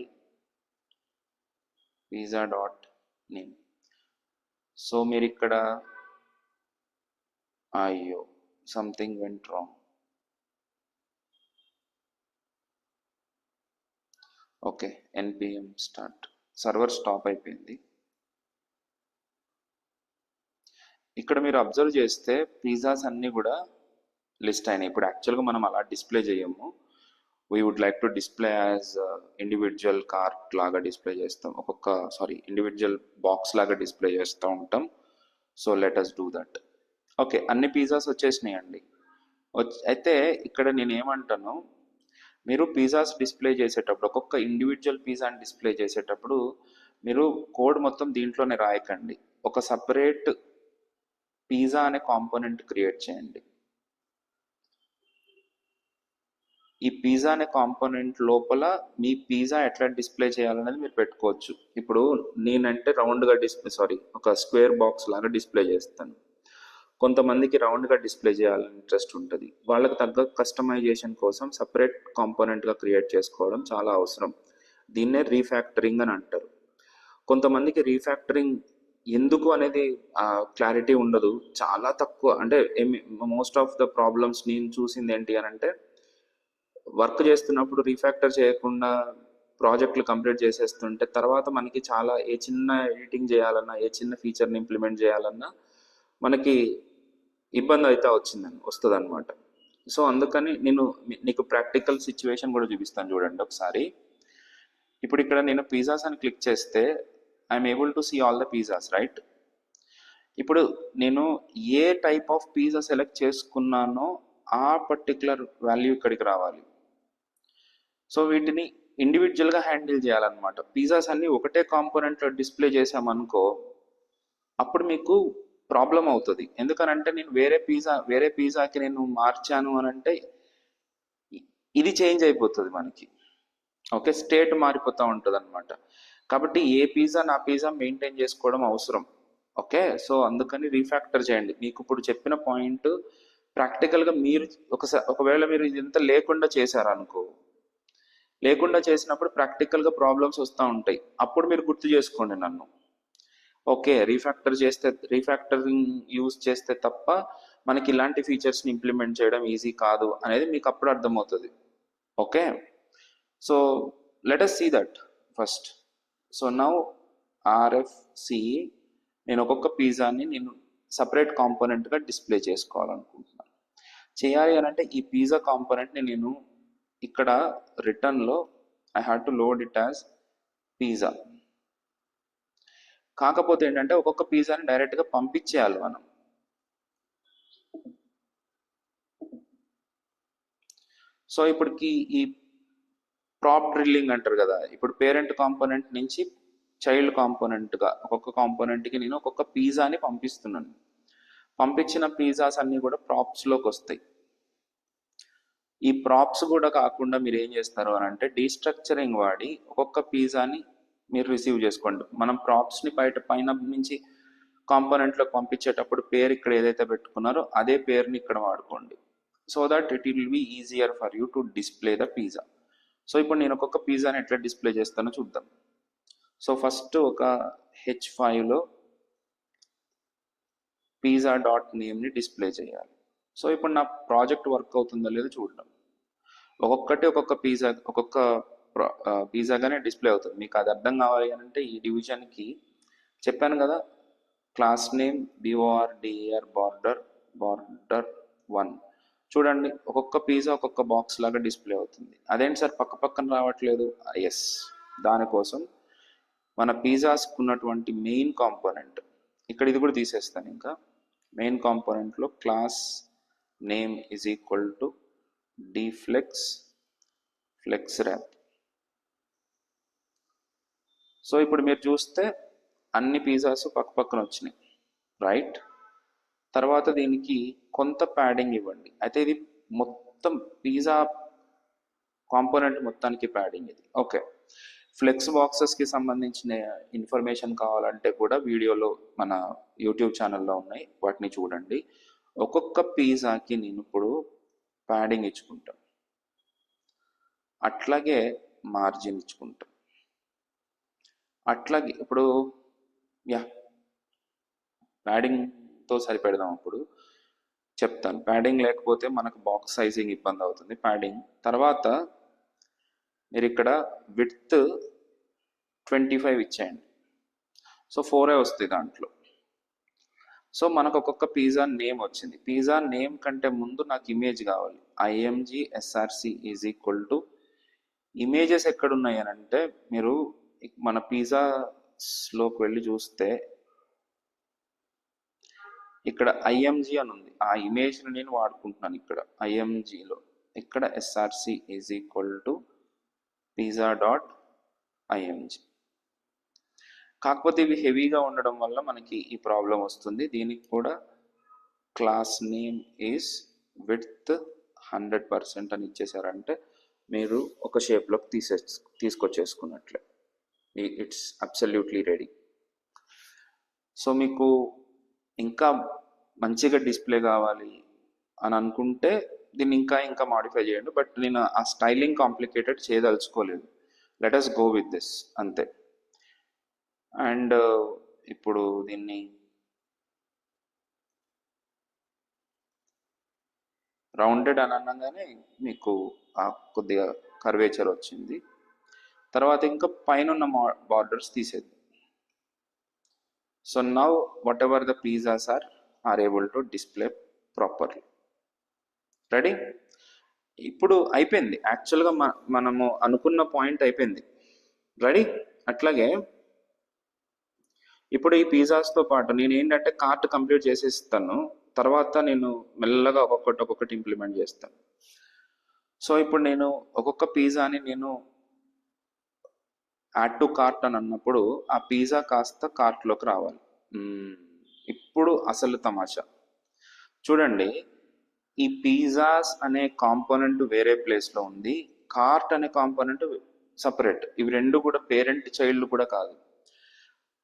pizza.name. సో మీరు ఇక్కడ, అయ్యో something went wrong. Okay, npm start, server stop అయిపోయింది. ఇక్కడ మీరు అబ్జర్వ్ చేస్తే పిజ్జాస్ అన్నీ కూడా లిస్ట్ అయినాయి. ఇప్పుడు యాక్చువల్గా మనం అలా డిస్ప్లే చేయము. We would like to display as individual cart లాగా డిస్ప్లే చేస్తాం, ఇండివిజువల్ బాక్స్ లాగా డిస్ప్లే చేస్తూ ఉంటాం. So let us do that. Okay, అన్ని పిజ్జాస్ వచ్చేసినాయి అండి. అయితే ఇక్కడ నేను ఏమంటాను, మీరు పిజ్జాస్ డిస్ప్లే చేసేటప్పుడు, ఒక్కొక్క ఇండివిజువల్ పిజ్జాని డిస్ప్లే చేసేటప్పుడు మీరు కోడ్ మొత్తం దీంట్లోనే రాయకండి. ఒక సపరేట్ పిజ్జా అనే కాంపోనెంట్ క్రియేట్ చేయండి. ఈ పిజ్జా అనే కాంపోనెంట్ లోపల మీ పిజ్జా ఎట్లా డిస్ప్లే చేయాలనేది మీరు పెట్టుకోవచ్చు. ఇప్పుడు నేనంటే రౌండ్గా ఒక స్క్వేర్ బాక్స్ లాగా డిస్ప్లే చేస్తాను. కొంతమందికి రౌండ్గా డిస్ప్లే చేయాలని ఇంట్రెస్ట్ ఉంటుంది. వాళ్ళకి తగ్గ కస్టమైజేషన్ కోసం సపరేట్ కాంపోనెంట్గా క్రియేట్ చేసుకోవడం చాలా అవసరం. దీన్నే రీఫ్యాక్టరింగ్ అని అంటారు. కొంతమందికి రీఫ్యాక్టరింగ్ ఎందుకు అనేది క్లారిటీ ఉండదు, చాలా తక్కువ. అంటే మోస్ట్ ఆఫ్ ద ప్రాబ్లమ్స్ నేను చూసింది ఏంటి అని అంటే, వర్క్ చేస్తున్నప్పుడు రీఫ్యాక్టర్ చేయకుండా ప్రాజెక్టులు కంప్లీట్ చేసేస్తుంటే తర్వాత మనకి చాలా ఏ చిన్న ఎడిటింగ్ చేయాలన్నా, ఏ చిన్న ఫీచర్ని ఇంప్లిమెంట్ చేయాలన్నా మనకి ఇబ్బంది అయితే వస్తుంది అనమాట. సో అందుకని నేను నీకు ప్రాక్టికల్ సిచ్యువేషన్ కూడా చూపిస్తాను, చూడండి ఒకసారి. ఇప్పుడు ఇక్కడ నేను పిజ్జాస్ అని క్లిక్ చేస్తే I'm able to see all the pizzas, right? ఇప్పుడు నేను ఏ టైప్ ఆఫ్ పిజ్జా సెలెక్ట్ చేసుకున్నానో ఆ పర్టికులర్ వాల్యూ ఇక్కడికి రావాలి. సో వీటిని ఇండివిజువల్గా హ్యాండిల్ చేయాలన్నమాట. పిజ్జాస్ అన్ని ఒకటే కాంపోనెంట్లో డిస్ప్లే చేసామనుకో, అప్పుడు మీకు ప్రాబ్లం అవుతుంది. ఎందుకనంటే నేను వేరే పిజ్జాకి నేను మార్చాను అని అంటే ఇది చేంజ్ అయిపోతుంది మనకి. ఓకే, స్టేట్ మారిపోతూ ఉంటుంది అనమాట. కాబట్టి ఏ పిజ్జా నా పిజ్జా మెయింటైన్ చేసుకోవడం అవసరం. ఓకే, సో అందుకని రీఫ్యాక్టర్ చేయండి. మీకు ఇప్పుడు చెప్పిన పాయింట్ ప్రాక్టికల్గా మీరు ఒకవేళ మీరు ఇదంతా లేకుండా చేశారనుకో, లేకుండా చేసినప్పుడు ప్రాక్టికల్గా ప్రాబ్లమ్స్ వస్తూ ఉంటాయి. అప్పుడు మీరు గుర్తు చేసుకోండి నన్ను. ఓకే, రీఫ్యాక్టరింగ్ యూజ్ చేస్తే తప్ప మనకి ఇలాంటి ఫీచర్స్ని ఇంప్లిమెంట్ చేయడం ఈజీ కాదు అనేది మీకు అప్పుడు అర్థమవుతుంది. Okay, so let us see that first. So now RFCE, నేను ఒక్కొక్క పిజ్జాని నేను సపరేట్ కాంపోనెంట్గా డిస్ప్లే చేసుకోవాలనుకుంటున్నాను. చేయాలి అని అంటే ఈ పిజ్జా కాంపోనెంట్ని నేను ఇక్కడ రిటర్న్లో I have to load it as pizza. కాకపోతే ఏంటంటే ఒక్కొక్క పిజ్జాని డైరెక్ట్గా పంపించేయాలి మనం. సో ఇప్పటికి ఈ ప్రాప్ డ్రిల్లింగ్ అంటారు కదా. ఇప్పుడు పేరెంట్ కాంపోనెంట్ నుంచి చైల్డ్ కాంపోనెంట్గా ఒక్కొక్క కాంపోనెంట్కి నేను ఒక్కొక్క పిజ్జాని పంపిస్తున్నాను. పంపించిన పిజ్జాస్ అన్నీ కూడా ప్రాప్స్లోకి వస్తాయి. ఈ ప్రాప్స్ కూడా కాకుండా మీరు ఏం చేస్తారు అని అంటే డీస్ట్రక్చరింగ్ వాడి ఒక్కొక్క పిజ్జాని మీరు రిసీవ్ చేసుకోండి. మనం ప్రాప్స్ని పైన నుంచి కాంపోనెంట్లోకి పంపించేటప్పుడు పేరు ఇక్కడ ఏదైతే పెట్టుకున్నారో అదే పేరుని ఇక్కడ వాడుకోండి. So that it will be easier for you to display the pizza. So ఇప్పుడు నేను ఒక్కొక్క పిజ్జాని ఎట్లా డిస్ప్లే చేస్తానో చూద్దాం. సో ఫస్ట్ ఒక H5లో పిజ్జా డాట్ నేమ్ని డిస్ప్లే చేయాలి. సో ఇప్పుడు నా ప్రాజెక్ట్ వర్క్ అవుతుందో లేదో చూడడం. ఒక్కొక్క పిజ్జాగానే డిస్ప్లే అవుతుంది. మీకు అది అర్థం కావాలి అని అంటే ఈ డివిజన్కి చెప్పాను కదా, క్లాస్ నేమ్ BORDER బార్డర్ 1 చూడండి, ఒక్కొక్క పిజ్జా ఒక్కొక్క బాక్స్ లాగా డిస్ప్లే అవుతుంది. అదేంటి సార్ పక్క పక్కన రావట్లేదు? ఎస్, దానికోసం మన పిజ్జాస్కి ఉన్నటువంటి మెయిన్ కాంపోనెంట్ ఇక్కడ ఇది కూడా తీసేస్తాను. ఇంకా మెయిన్ కాంపోనెంట్లో class name is equal to flex wrap. So ఇప్పుడు మీరు చూస్తే అన్ని పిజ్జాస్ పక్క పక్కన వచ్చినాయి, రైట్? తర్వాత దీనికి కొంత ప్యాడింగ్ ఇవ్వండి. అయితే ఇది మొత్తం పిజ్జా కాంపోనెంట్ మొత్తానికి ప్యాడింగ్ ఇది. ఓకే, ఫ్లెక్స్ బాక్సెస్కి సంబంధించిన ఇన్ఫర్మేషన్ కావాలంటే కూడా వీడియోలో మన యూట్యూబ్ ఛానల్లో ఉన్నాయి, వాటిని చూడండి. ఒక్కొక్క పిజ్జాకి నేను ఇప్పుడు ప్యాడింగ్ ఇచ్చుకుంటాను, అట్లాగే మార్జిన్ ఇచ్చుకుంటాం. అట్లాగే ఇప్పుడు ప్యాడింగ్తో సరిపెడదాం. అప్పుడు చెప్తాను, ప్యాడింగ్ లేకపోతే మనకు బాక్స్ సైజింగ్ ఇబ్బంది అవుతుంది. ప్యాడింగ్ తర్వాత మీరు ఇక్కడ విడ్త్ 25 ఇచ్చేయండి. సో 4 వస్తాయి దాంట్లో. సో మనకు ఒక్కొక్క పిజ్జా నేమ్ వచ్చింది. పిజ్జా నేమ్ కంటే ముందు నాకు ఇమేజ్ కావాలి. IMG SRC is equal to images ఎక్కడున్నాయి అని అంటే మీరు మన పిజ్జాస్లోకి వెళ్ళి చూస్తే ఇక్కడ IMG అని ఉంది. ఆ ఇమేజ్ని నేను వాడుకుంటున్నాను ఇక్కడ IMGలో. ఇక్కడ SRC is equal to pizza.img. కాకపోతే ఇవి హెవీగా ఉండడం వల్ల మనకి ఈ ప్రాబ్లం వస్తుంది. దీనికి కూడా క్లాస్ నేమ్ ఈజ్ విడ్త్ 100% అని ఇచ్చేసారంటే మీరు ఒక షేప్లోకి తీసుకొచ్చేసుకున్నట్లే. It's absolutely ready. సో మీకు ఇంకా మంచిగా డిస్ప్లే కావాలి అని అనుకుంటే దీన్ని ఇంకా మాడిఫై చేయండి. బట్ నేను ఆ స్టైలింగ్ కాంప్లికేటెడ్ చేయదలుచుకోలేదు. Let us go with this అంతే. అండ్ ఇప్పుడు దీన్ని రౌండెడ్ అని అనగానే మీకు కొద్దిగా కర్వేచర్ వచ్చింది. తర్వాత ఇంకా పైన ఉన్న బార్డర్స్ తీసేద్దాం. So now whatever the pizzas are able to display properly. Ready? ఇప్పుడు అయిపోయింది. యాక్చువల్గా మనము అనుకున్న పాయింట్ అయిపోయింది. రెడీ? అట్లాగే ఇప్పుడు ఈ పిజ్జాస్తో పాటు నేను ఏంటంటే కార్ట్ కంప్లీట్ చేసేస్తాను. తర్వాత నేను మెల్లగా ఒక్కొక్కటి ఇంప్లిమెంట్ చేస్తాను. సో ఇప్పుడు నేను ఒక్కొక్క పిజ్జాని నేను యాడ్ టు కార్ట్ అని అన్నప్పుడు ఆ పిజ్జా కాస్త కార్ట్లోకి రావాలి. ఇప్పుడు అసలు తమాషా చూడండి, ఈ పిజ్జాస్ అనే కాంపోనెంట్ వేరే ప్లేస్లో ఉంది, కార్ట్ అనే కాంపోనెంట్ సపరేట్. ఇవి రెండు కూడా పేరెంట్ చైల్డ్ కూడా కాదు.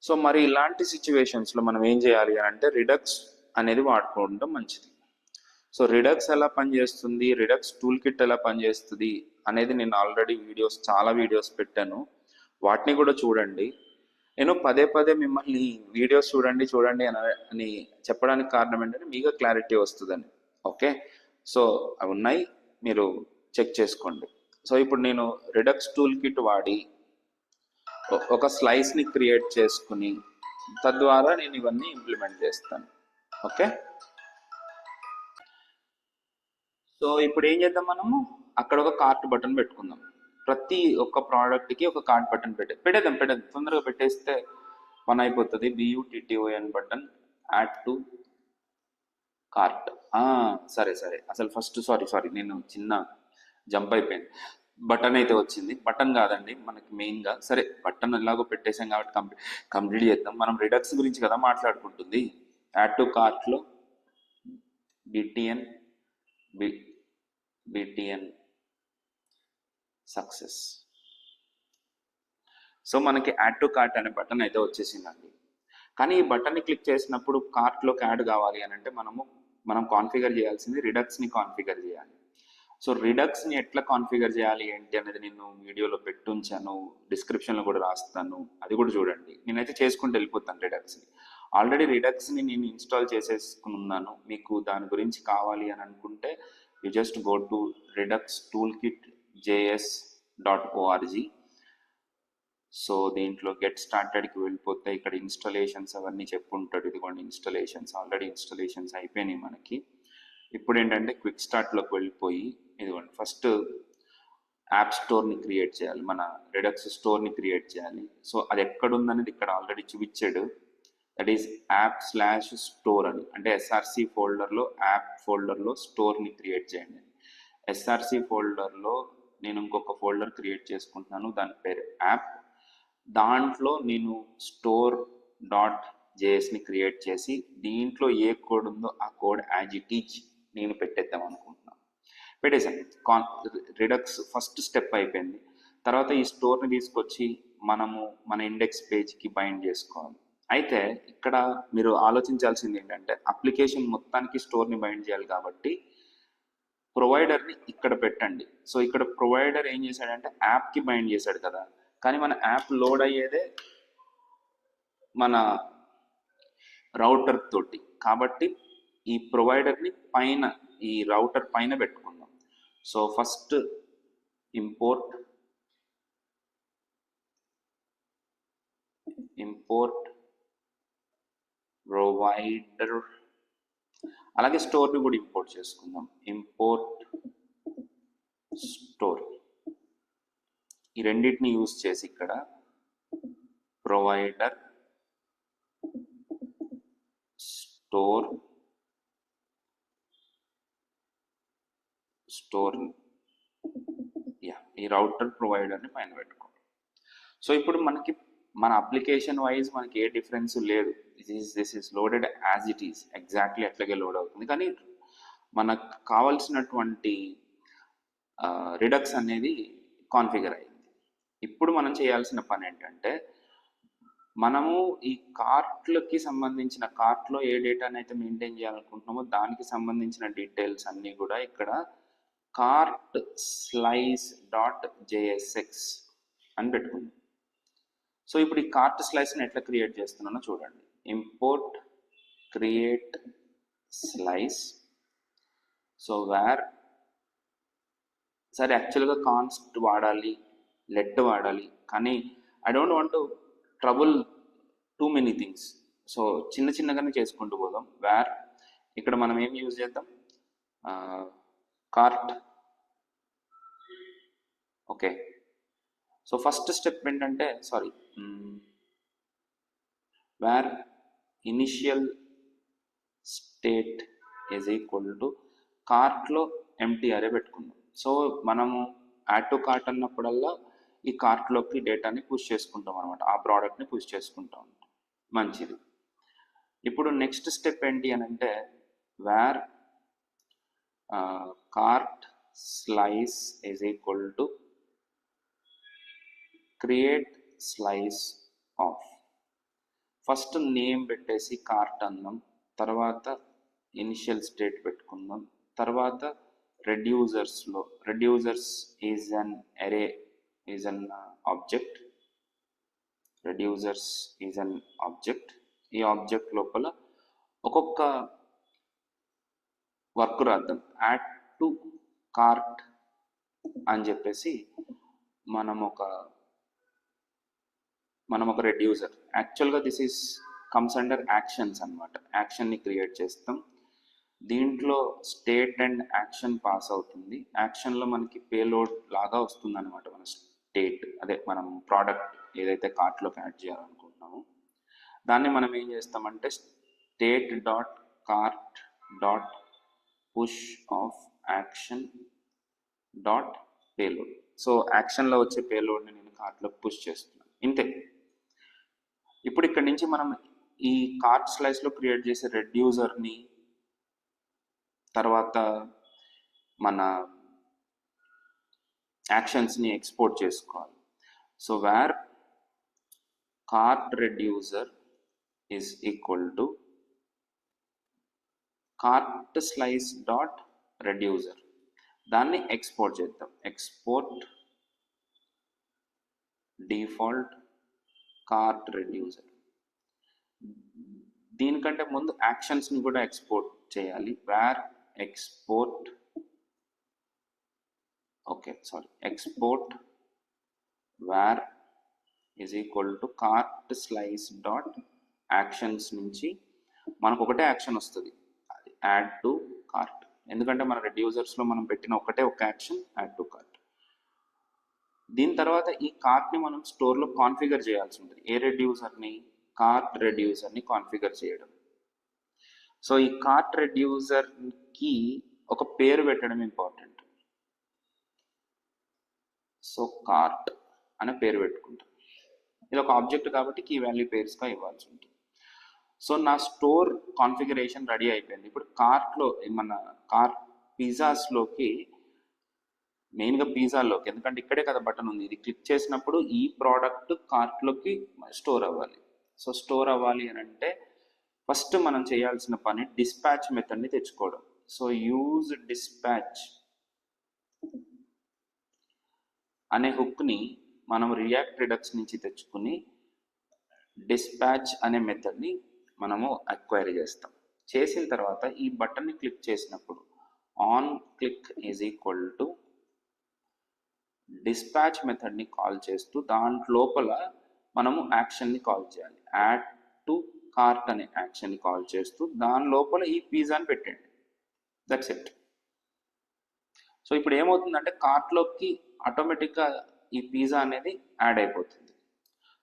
సో మరి ఇలాంటి సిచ్యువేషన్స్లో మనం ఏం చేయాలి అని అంటే రిడక్స్ అనేది వాడుకోవడం మంచిది. సో రిడక్స్ ఎలా పనిచేస్తుంది, రిడక్స్ టూల్ కిట్ ఎలా పనిచేస్తుంది అనేది నేను ఆల్రెడీ చాలా వీడియోస్ పెట్టాను, వాటిని కూడా చూడండి. నేను పదే మిమ్మల్ని వీడియోస్ చూడండి అని చెప్పడానికి కారణం ఏంటంటే మీకు క్లారిటీ వస్తుందని. ఓకే, సో అవి ఉన్నాయి, మీరు చెక్ చేసుకోండి. సో ఇప్పుడు నేను రిడక్స్ టూల్ కిట్ వాడి ఒక స్లైస్ని క్రియేట్ చేసుకుని తద్వారా నేను ఇవన్నీ ఇంప్లిమెంట్ చేస్తాను. ఓకే, సో ఇప్పుడు ఏం చేద్దాం, మనము అక్కడ ఒక కార్ట్ బటన్ పెట్టుకుందాం. ప్రతి ఒక్క ప్రోడక్ట్కి ఒక కార్ట్ బటన్ పెట్టేద్దాం. తొందరగా పెట్టేస్తే పని అయిపోతుంది. BUTTON button add to cart. సరే అసలు ఫస్ట్ సారీ నేను చిన్న జంప్ అయిపోయింది. బటన్ అయితే వచ్చింది. బటన్ కాదండి మనకి మెయిన్గా, సరే బటన్ ఎలాగో పెట్టేసాం కాబట్టి కంప్లీట్ చేద్దాం. మనం రిడక్స్ గురించి కదా మాట్లాడుకుంటుంది. యాడ్ టు కార్ట్లో బిటిఎన్ సక్సెస్. సో మనకి యాడ్ టు కార్ట్ అనే బటన్ అయితే వచ్చేసిందండి. కానీ ఈ బటన్ని క్లిక్ చేసినప్పుడు కార్ట్లోకి యాడ్ కావాలి అని అంటే మనం కాన్ఫిగర్ చేయాల్సింది రిడక్స్ని కాన్ఫిగర్ చేయాలి. సో రిడక్స్ని ఎట్లా కాన్ఫిగర్ చేయాలి ఏంటి అనేది నేను వీడియోలో పెట్టుంచాను, డిస్క్రిప్షన్లో కూడా రాస్తాను, అది కూడా చూడండి. నేనైతే చేసుకుంటూ వెళ్ళిపోతాను రిడక్స్ని. ఆల్రెడీ రిడక్స్ని నేను ఇన్స్టాల్ చేసేసుకున్నాను. మీకు దాని గురించి కావాలి అని అనుకుంటే you just go to redux-toolkit.js.org. So దీంట్లో గెట్ స్టార్టెడ్కి వెళ్ళిపోతే ఇక్కడ ఇన్స్టాలేషన్స్ అవన్నీ చెప్పుంటాడు. ఇదిగోండి ఇన్స్టాలేషన్స్, ఆల్రెడీ ఇన్స్టాలేషన్స్ అయిపోయినాయి మనకి. ఇప్పుడు ఏంటంటే క్విక్ స్టార్ట్లోకి వెళ్ళిపోయి ఇదిగోండి ఫస్ట్ యాప్ స్టోర్ని క్రియేట్ చేయాలి, మన రిడక్స్ స్టోర్ని క్రియేట్ చేయాలి. సో అది ఎక్కడుందనేది ఇక్కడ ఆల్రెడీ చూపించాడు. దట్ ఈస్ app/store అని, అంటే ఎస్ఆర్సి ఫోల్డర్లో యాప్ ఫోల్డర్లో స్టోర్ని క్రియేట్ చేయండి. ఎస్ఆర్సి ఫోల్డర్లో నేను ఇంకొక ఫోల్డర్ క్రియేట్ చేసుకుంటున్నాను, దాని పేరు యాప్. దాంట్లో నేను store.js-ని క్రియేట్ చేసి దీంట్లో ఏ కోడ్ ఉందో ఆ కోడ్ యాజ్ ఇట్ ఈజ్ నేను పెట్టేద్దాం అనుకుంటున్నాను. పెట్టేసాను. రిడక్స్ ఫస్ట్ స్టెప్ అయిపోయింది. తర్వాత ఈ స్టోర్ని తీసుకొచ్చి మన ఇండెక్స్ పేజ్కి బైండ్ చేసుకోవాలి. అయితే ఇక్కడ మీరు ఆలోచించాల్సింది ఏంటంటే అప్లికేషన్ మొత్తానికి స్టోర్ని బైండ్ చేయాలి కాబట్టి ప్రొవైడర్ని ఇక్కడ పెట్టండి. సో ఇక్కడ ప్రొవైడర్ ఏం చేశాడంటే యాప్కి బైండ్ చేశాడు కదా, కానీ మన యాప్ లోడ్ అయ్యేదే మన రౌటర్ తోటి, కాబట్టి ఈ ప్రొవైడర్ని పైన ఈ రౌటర్ పైన పెట్టుకుందాం. సో ఫస్ట్ ఇంపోర్ట్ ప్రొవైడర్, అలాగే స్టోర్ని కూడా ఇంపోర్ట్ చేసుకుందాం. ఇంపోర్ట్ స్టోర్, ఈ రెండింటిని యూజ్ చేసి ఇక్కడ ప్రొవైడర్ స్టోర్ ఈ రౌటర్ ప్రొవైడర్ని పైన పెట్టుకోవాలి. సో ఇప్పుడు మన అప్లికేషన్ వైజ్ మనకి ఏ డిఫరెన్స్ లేదు. This is loaded as it is, exactly అట్లాగే లోడ్ అవుతుంది. కానీ మనకు కావాల్సినటువంటి రిడక్స్ అనేది కాన్ఫిగర్ అయింది. ఇప్పుడు మనం చేయాల్సిన పని ఏంటంటే మనము ఈ కార్ట్లకి సంబంధించిన కార్ట్లో ఏ డేటాని అయితే మెయింటైన్ చేయాలనుకుంటున్నామో దానికి సంబంధించిన డీటెయిల్స్ అన్నీ కూడా ఇక్కడ cart/slice.jsx అని పెట్టుకుందాం. సో ఇప్పుడు ఈ కార్ట్ స్లైస్ని ఎట్లా క్రియేట్ చేస్తున్నానో చూడండి. Import create slice. సో సరే యాక్చువల్గా కాన్స్ట్ వాడాలి, లెట్ వాడాలి, కానీ I don't want to trouble too many things. So చిన్నగానే చేసుకుంటూ పోదాం. ఇక్కడ మనం ఏం యూజ్ చేద్దాం, cart. Okay, so first step ఏంటంటే where initial state is equal to కార్ట్లో ఎంటీ అరే పెట్టుకుందాం. సో మనము యాడ్ టు కార్ట్ అన్నప్పుడల్లా ఈ కార్ట్లోకి డేటాని పుష్ చేసుకుంటాం అనమాట, ఆ ప్రోడక్ట్ని పుష్ చేసుకుంటాం. మంచిది. ఇప్పుడు నెక్స్ట్ స్టెప్ ఏంటి అని అంటే var cart slice is equal to create slice of. First name పెట్టేసి కార్ట్ అందాం, తర్వాత ఇనిషియల్ స్టేట్ పెట్టుకుందాం, తర్వాత రెడ్యూసర్స్ ఈజ్ అన్ అరే, is an object. Reducers is an object. ఈ ఆబ్జెక్ట్ లోపల ఒక్కొక్క వర్క్ రాద్దాం. యాడ్ టు కార్ట్ అని చెప్పేసి మనం ఒక రెడ్యూసర్, యాక్చువల్గా this is comes under actions అనమాట. యాక్షన్ని క్రియేట్ చేస్తాం. దీంట్లో స్టేట్ అండ్ యాక్షన్ పాస్ అవుతుంది. యాక్షన్లో మనకి పేలోడ్ లాగా వస్తుంది అనమాట. మన స్టేట్, అదే మనం ప్రోడక్ట్ ఏదైతే కార్ట్లోకి యాడ్ చేయాలనుకుంటున్నామో దాన్ని మనం ఏం చేస్తామంటే state.cart.push of action.payload. సో యాక్షన్లో వచ్చే పేలోడ్ని నేను కార్ట్లోకి పుష్ చేస్తున్నాను, ఇంతే. ఇప్పుడు ఇక్కడ నుంచి మనం ఈ కార్ట్ స్లైస్లో క్రియేట్ చేసే రెడ్యూసర్ని, తర్వాత మన యాక్షన్స్ని ఎక్స్పోర్ట్ చేసుకోవాలి. So var cart reducer is equal to cart slice dot reducer, దాన్ని ఎక్స్పోర్ట్ చేద్దాం. Export default cart reducer. దీనికంటే ముందు యాక్షన్స్ని కూడా ఎక్స్పోర్ట్ చేయాలి. Var export export var is equal to cart slice dot actions నుంచి మనకు ఒకటే యాక్షన్ వస్తుంది, అది యాడ్ టు కార్ట్. ఎందుకంటే మన రెడ్యూసర్స్లో మనం పెట్టిన ఒక యాక్షన్ యాడ్ టు కార్ట్. దీని తర్వాత ఈ కార్ట్ని మనం స్టోర్లో కాన్ఫిగర్ చేయాల్సి ఉంటుంది. ఏ రెడ్యూసర్ని? కార్ట్ రెడ్యూసర్ని కాన్ఫిగర్ చేయడం. సో ఈ కార్ట్ రెడ్యూసర్కి ఒక పేరు పెట్టడం ఇంపార్టెంట్. సో కార్ట్ అనే పేరు పెట్టుకుంటాం. ఇది ఒక ఆబ్జెక్ట్ కాబట్టి కీ వాల్యూ పేర్స్గా ఇవ్వాల్సి ఉంటుంది. సో నా స్టోర్ కాన్ఫిగరేషన్ రెడీ అయిపోయింది. ఇప్పుడు కార్ట్లో మన కార్ట్ పిజ్జాస్లోకి, మెయిన్గా పిజ్జాలోకి, ఎందుకంటే ఇక్కడే కదా బటన్ ఉంది, ఇది క్లిక్ చేసినప్పుడు ఈ ప్రోడక్ట్ కార్ట్లోకి స్టోర్ అవ్వాలి. సో స్టోర్ అవ్వాలి అని అంటే ఫస్ట్ మనం చేయాల్సిన పని డిస్పాచ్ మెథడ్ని తెచ్చుకోవడం. సో యూజ్ డిస్పాచ్ అనే హుక్ని మనం రియాక్ట్ రిడక్స్ నుంచి తెచ్చుకుని డిస్పాచ్ అనే మెథడ్ని మనము అక్వైర్ చేస్తాం. చేసిన తర్వాత ఈ బటన్ని క్లిక్ చేసినప్పుడు on click is equal to dispatch మెథడ్ని కాల్ చేస్తూ దాంట్లోపల మనము యాక్షన్ని కాల్ చేయాలి. యాడ్ టు కార్ట్ అనే యాక్షన్ని కాల్ చేస్తూ దాని లోపల ఈ పిజ్జాని పెట్టండి. That's it. సో ఇప్పుడు ఏమవుతుందంటే కార్ట్లోకి ఆటోమేటిక్గా ఈ పిజ్జా అనేది యాడ్ అయిపోతుంది.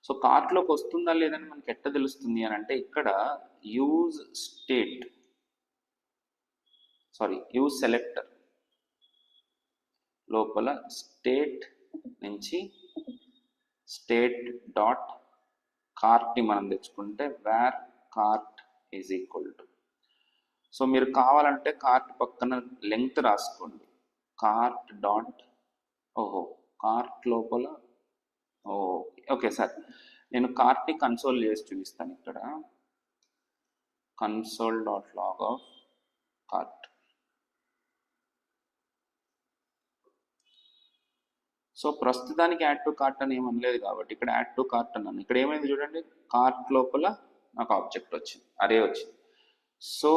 సో కార్ట్లోకి వస్తుందా లేదని మనకి ఎట్లా తెలుస్తుంది అని అంటే ఇక్కడ యూజ్ సెలెక్టర్ లోపల స్టేట్ నుంచి స్టేట్ డాట్ కార్ట్ని మనం తెచ్చుకుంటే var cart is equal to, so మీరు కావాలంటే కార్ట్ పక్కన లెంగ్త్ రాసుకోండి. కార్ట్ డాట్ కార్ట్ లోపల ఓకే సార్, నేను కార్ట్ని కన్సోల్ చేసి చూపిస్తాను. ఇక్కడ console dot log of cart. So ప్రస్తుతానికి యాడ్ టు కార్ట్ అని ఏమనలేదు కాబట్టి ఇక్కడ యాడ్ టు కార్ట్ అన్నాను. ఇక్కడ ఏమైంది చూడండి, కార్ట్ లోపల నాకు ఆబ్జెక్ట్ వచ్చింది, అరే వచ్చింది. సో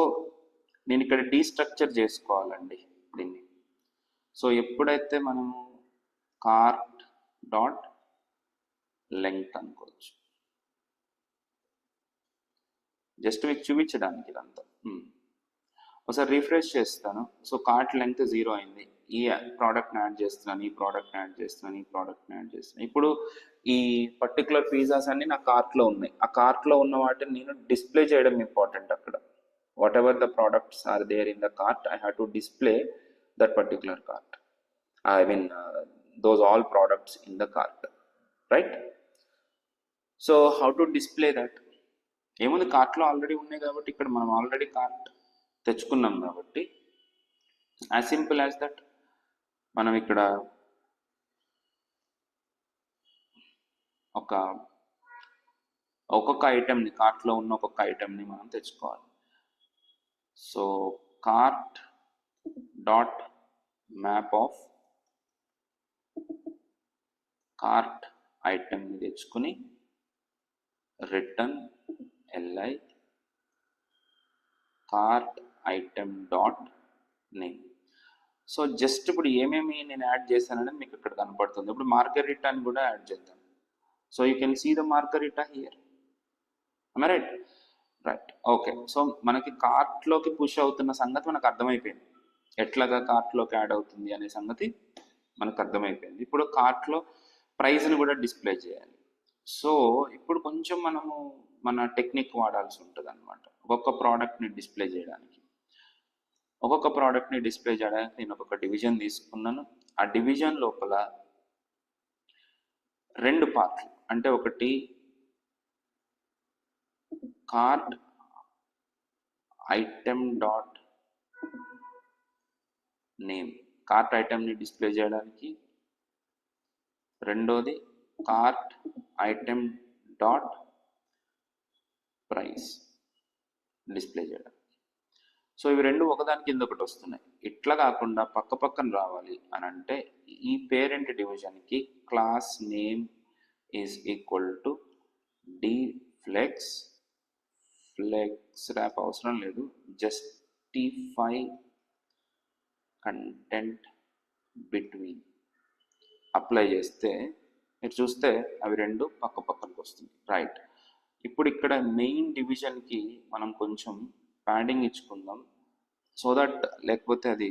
నేను ఇక్కడ డీస్ట్రక్చర్ చేసుకోవాలండి దీన్ని. సో ఎప్పుడైతే మనము కార్ట్ డాట్ లెంగ్త్ అనుకోవచ్చు, జస్ట్ మీకు చూపించడానికి ఇదంతా. ఒకసారి రిఫ్రెష్ చేస్తాను. సో కార్ట్ లెంగ్త్ 0 అయింది. ఈ ప్రోడక్ట్ని యాడ్ చేస్తున్నాను, ఈ ప్రోడక్ట్ని యాడ్ చేస్తున్నాను, ఈ ప్రోడక్ట్ని యాడ్ చేస్తున్నాను. ఇప్పుడు ఈ పర్టికులర్ పిజ్జాస్ అన్ని నా కార్ట్లో ఉన్నాయి. ఆ కార్ట్లో ఉన్న వాటిని నేను డిస్ప్లే చేయడం ఇంపార్టెంట్. అక్కడ whatever the products are there in the cart, I have to display that particular cart. I mean those all products in the cart, right? So how to display that? ఏముంది, కార్ట్లో already ఉన్నాయి కాబట్టి ఇక్కడ మనం already cart తెచ్చుకున్నాం కాబట్టి as simple as that మనం ఇక్కడ ఒక్కొక్క ఐటెంని, కార్ట్లో ఉన్న ఒక్కొక్క ఐటెంని మనం తెచ్చుకోవాలి. So cart dot map of cart ఐటెంని తెచ్చుకుని return li cart item dot name. So just ఇప్పుడు ఏమేమి నేను యాడ్ చేశానని మీకు ఇక్కడ కనపడుతుంది. ఇప్పుడు మార్గరిటాని కూడా యాడ్ చేద్దాం. So you can see the margherita here. Right right okay. So మనకి కార్ట్లోకి పుష్ అవుతున్న సంగతి మనకు అర్థమైపోయింది, ఎట్లాగా కార్ట్లోకి యాడ్ అవుతుంది అనే సంగతి మనకు అర్థమైపోయింది. ఇప్పుడు కార్ట్లో ప్రైస్ని కూడా డిస్ప్లే చేయాలి. సో ఇప్పుడు కొంచెం మనము మన టెక్నిక్ వాడాల్సి ఉంటుంది అనమాట. ఒక్కొక్క ప్రోడక్ట్ని డిస్ప్లే చేయడానికి నేను ఒక్కొక్క డివిజన్ తీసుకున్నాను. ఆ డివిజన్ లోపల రెండు పార్ట్లు, అంటే ఒకటి cart item dot name, cart ఐటెంని డిస్ప్లే చేయడానికి. రెండోది cart item dot price display చేయడానికి. సో ఇవి రెండు ఒకదాని కింద ఒకటి వస్తున్నాయి. ఇట్లా కాకుండా పక్క పక్కన రావాలి అని అంటే ఈ పేరెంట్ డివిజన్కి class name is equal to d flex, flex wrap అవసరం లేదు, జస్టిఫై కంటెంట్ బిట్వీన్ అప్లై చేస్తే మీరు చూస్తే అవి రెండు పక్క పక్కనకి వస్తుంది. రైట్, ఇప్పుడు ఇక్కడ మెయిన్ డివిజన్కి మనం కొంచెం ప్యాడింగ్ ఇచ్చుకుందాం, సో దట్ లేకపోతే అది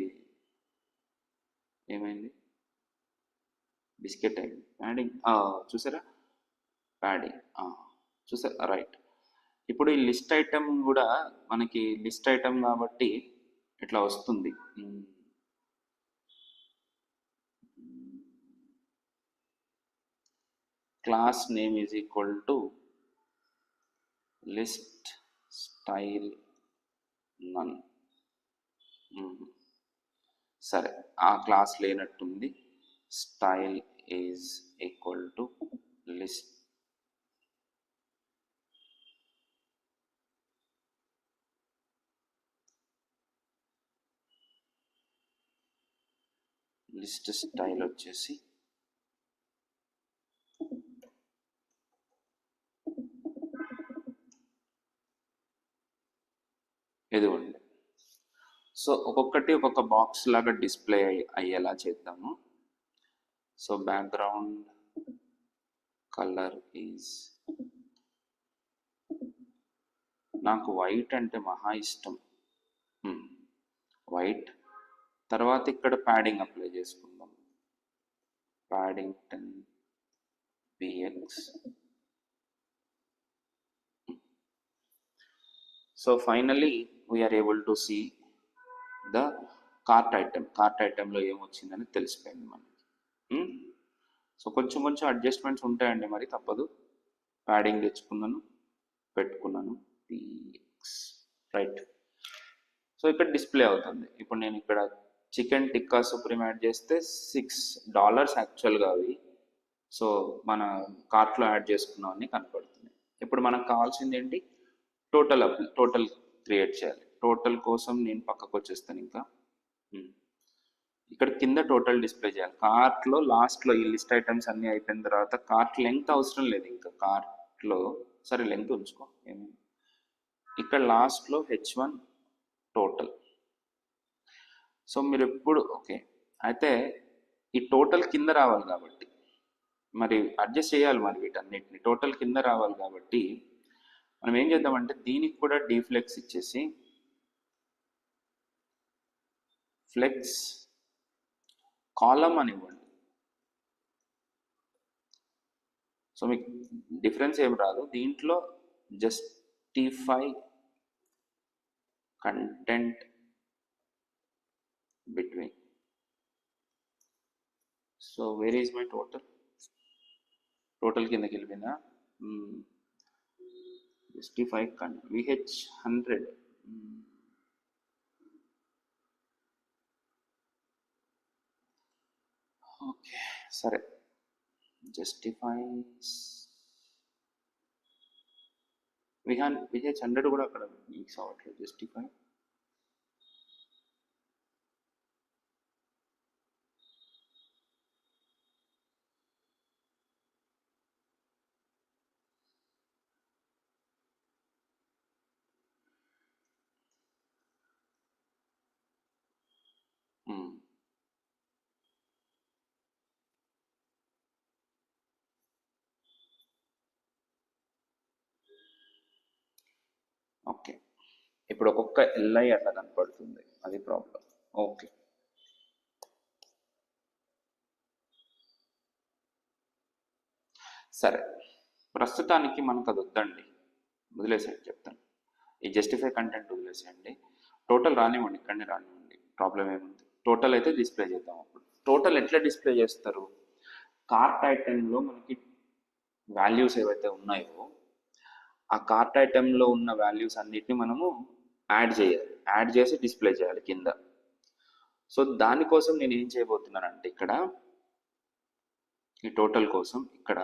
ఏమైంది బిస్కెట్ అయింది. ప్యాడింగ్ చూసారా, ప్యాడింగ్ చూసారా. రైట్, ఇప్పుడు ఈ లిస్ట్ ఐటమ్ కూడా మనకి లిస్ట్ ఐటమ్ కాబట్టి ఇట్లా వస్తుంది. Class name is equal to list style none. సరే, ఆ క్లాస్ లేనట్టుంది. Style is equal to list list style వచ్చేసి ఇదిగోండి. సో ఒక్కొక్కటి ఒక్కొక్క బాక్స్ లాగా డిస్ప్లే అయ్యేలా చేద్దాము. సో బ్యాక్గ్రౌండ్ కలర్ ఈజ్, నాకు వైట్ అంటే మహా ఇష్టం, వైట్. తర్వాత ఇక్కడ ప్యాడింగ్ అప్లై చేసుకుందాం, padding 10 px. So finally we are able to see the cart item. Cart ఐటెంలో ఏమొచ్చిందని తెలిసిపోయింది మనకి. సో కొంచెం కొంచెం అడ్జస్ట్మెంట్స్ ఉంటాయండి, మరి తప్పదు. ప్యాడింగ్ తెచ్చుకున్నాను, పెట్టుకున్నాను px. రైట్, సో ఇక్కడ డిస్ప్లే అవుతుంది. ఇప్పుడు నేను ఇక్కడ చికెన్ టిక్కా సుప్రీం యాడ్ చేస్తే $6 యాక్చువల్గా అవి. సో మన కార్ట్లో యాడ్ చేసుకున్నామని కనపడుతుంది. ఇప్పుడు మనకు కావాల్సింది ఏంటి, టోటల్ క్రియేట్ చేయాలి. టోటల్ కోసం నేను పక్కకు వచ్చేస్తాను. ఇంకా ఇక్కడ కింద టోటల్ డిస్ప్లే చేయాలి. కార్ట్లో లాస్ట్లో ఈ లిస్ట్ ఐటమ్స్ అన్నీ అయిపోయిన తర్వాత కార్ట్ లెంగ్త్ అవసరం లేదు ఇంకా కార్ట్లో. సరే లెంగ్త్ ఉంచుకో, ఏమైంది. ఇక్కడ లాస్ట్లో H1 టోటల్. సో మీరు ఎప్పుడు ఓకే అయితే ఈ టోటల్ కింద రావాలి కాబట్టి మరి అడ్జస్ట్ చేయాలి, మరి వీటన్నిటిని టోటల్ కింద రావాలి కాబట్టి మనం ఏం చేద్దామంటే దీనికి కూడా డిఫ్లెక్స్ ఇచ్చేసి ఫ్లెక్స్ కాలమ్ అని ఇవ్వండి. సో మీకు డిఫరెన్స్ ఏం రాదు దీంట్లో, justify content between. So where is my total కిందకి వెళ్ళిపోయిందా, జస్టిఫై VH100. ఓకే సరే, జస్టిఫై VH100 కూడా అక్కడ మిక్స్ అవ్వట్లేదు. Justify okay. ఇప్పుడు ఒక్కొక్క LI అట్లా కనపడుతుంది, అది ప్రాబ్లం. ఓకే సరే, ప్రస్తుతానికి మనకు అది వద్దండి, వదిలేసేయండి. చెప్తాను, ఈ జస్టిఫై కంటెంట్ వదిలేసేయండి. టోటల్ రానివ్వండి, ఇక్కడనే రానివ్వండి, ప్రాబ్లం ఏముంది. టోటల్ అయితే డిస్ప్లే చేద్దాం. అప్పుడు టోటల్ ఎట్లా డిస్ప్లే చేస్తారు, కార్ట్ ఐటెంలో మనకి వాల్యూస్ ఏవైతే ఉన్నాయో ఆ కార్ట్ ఐటెంలో ఉన్న వాల్యూస్ అన్నిటిని మనము యాడ్ చేయాలి, యాడ్ చేసి డిస్ప్లే చేయాలి కింద. సో దానికోసం నేను ఏం చేయబోతున్నానంటే ఇక్కడ ఈ టోటల్ కోసం ఇక్కడ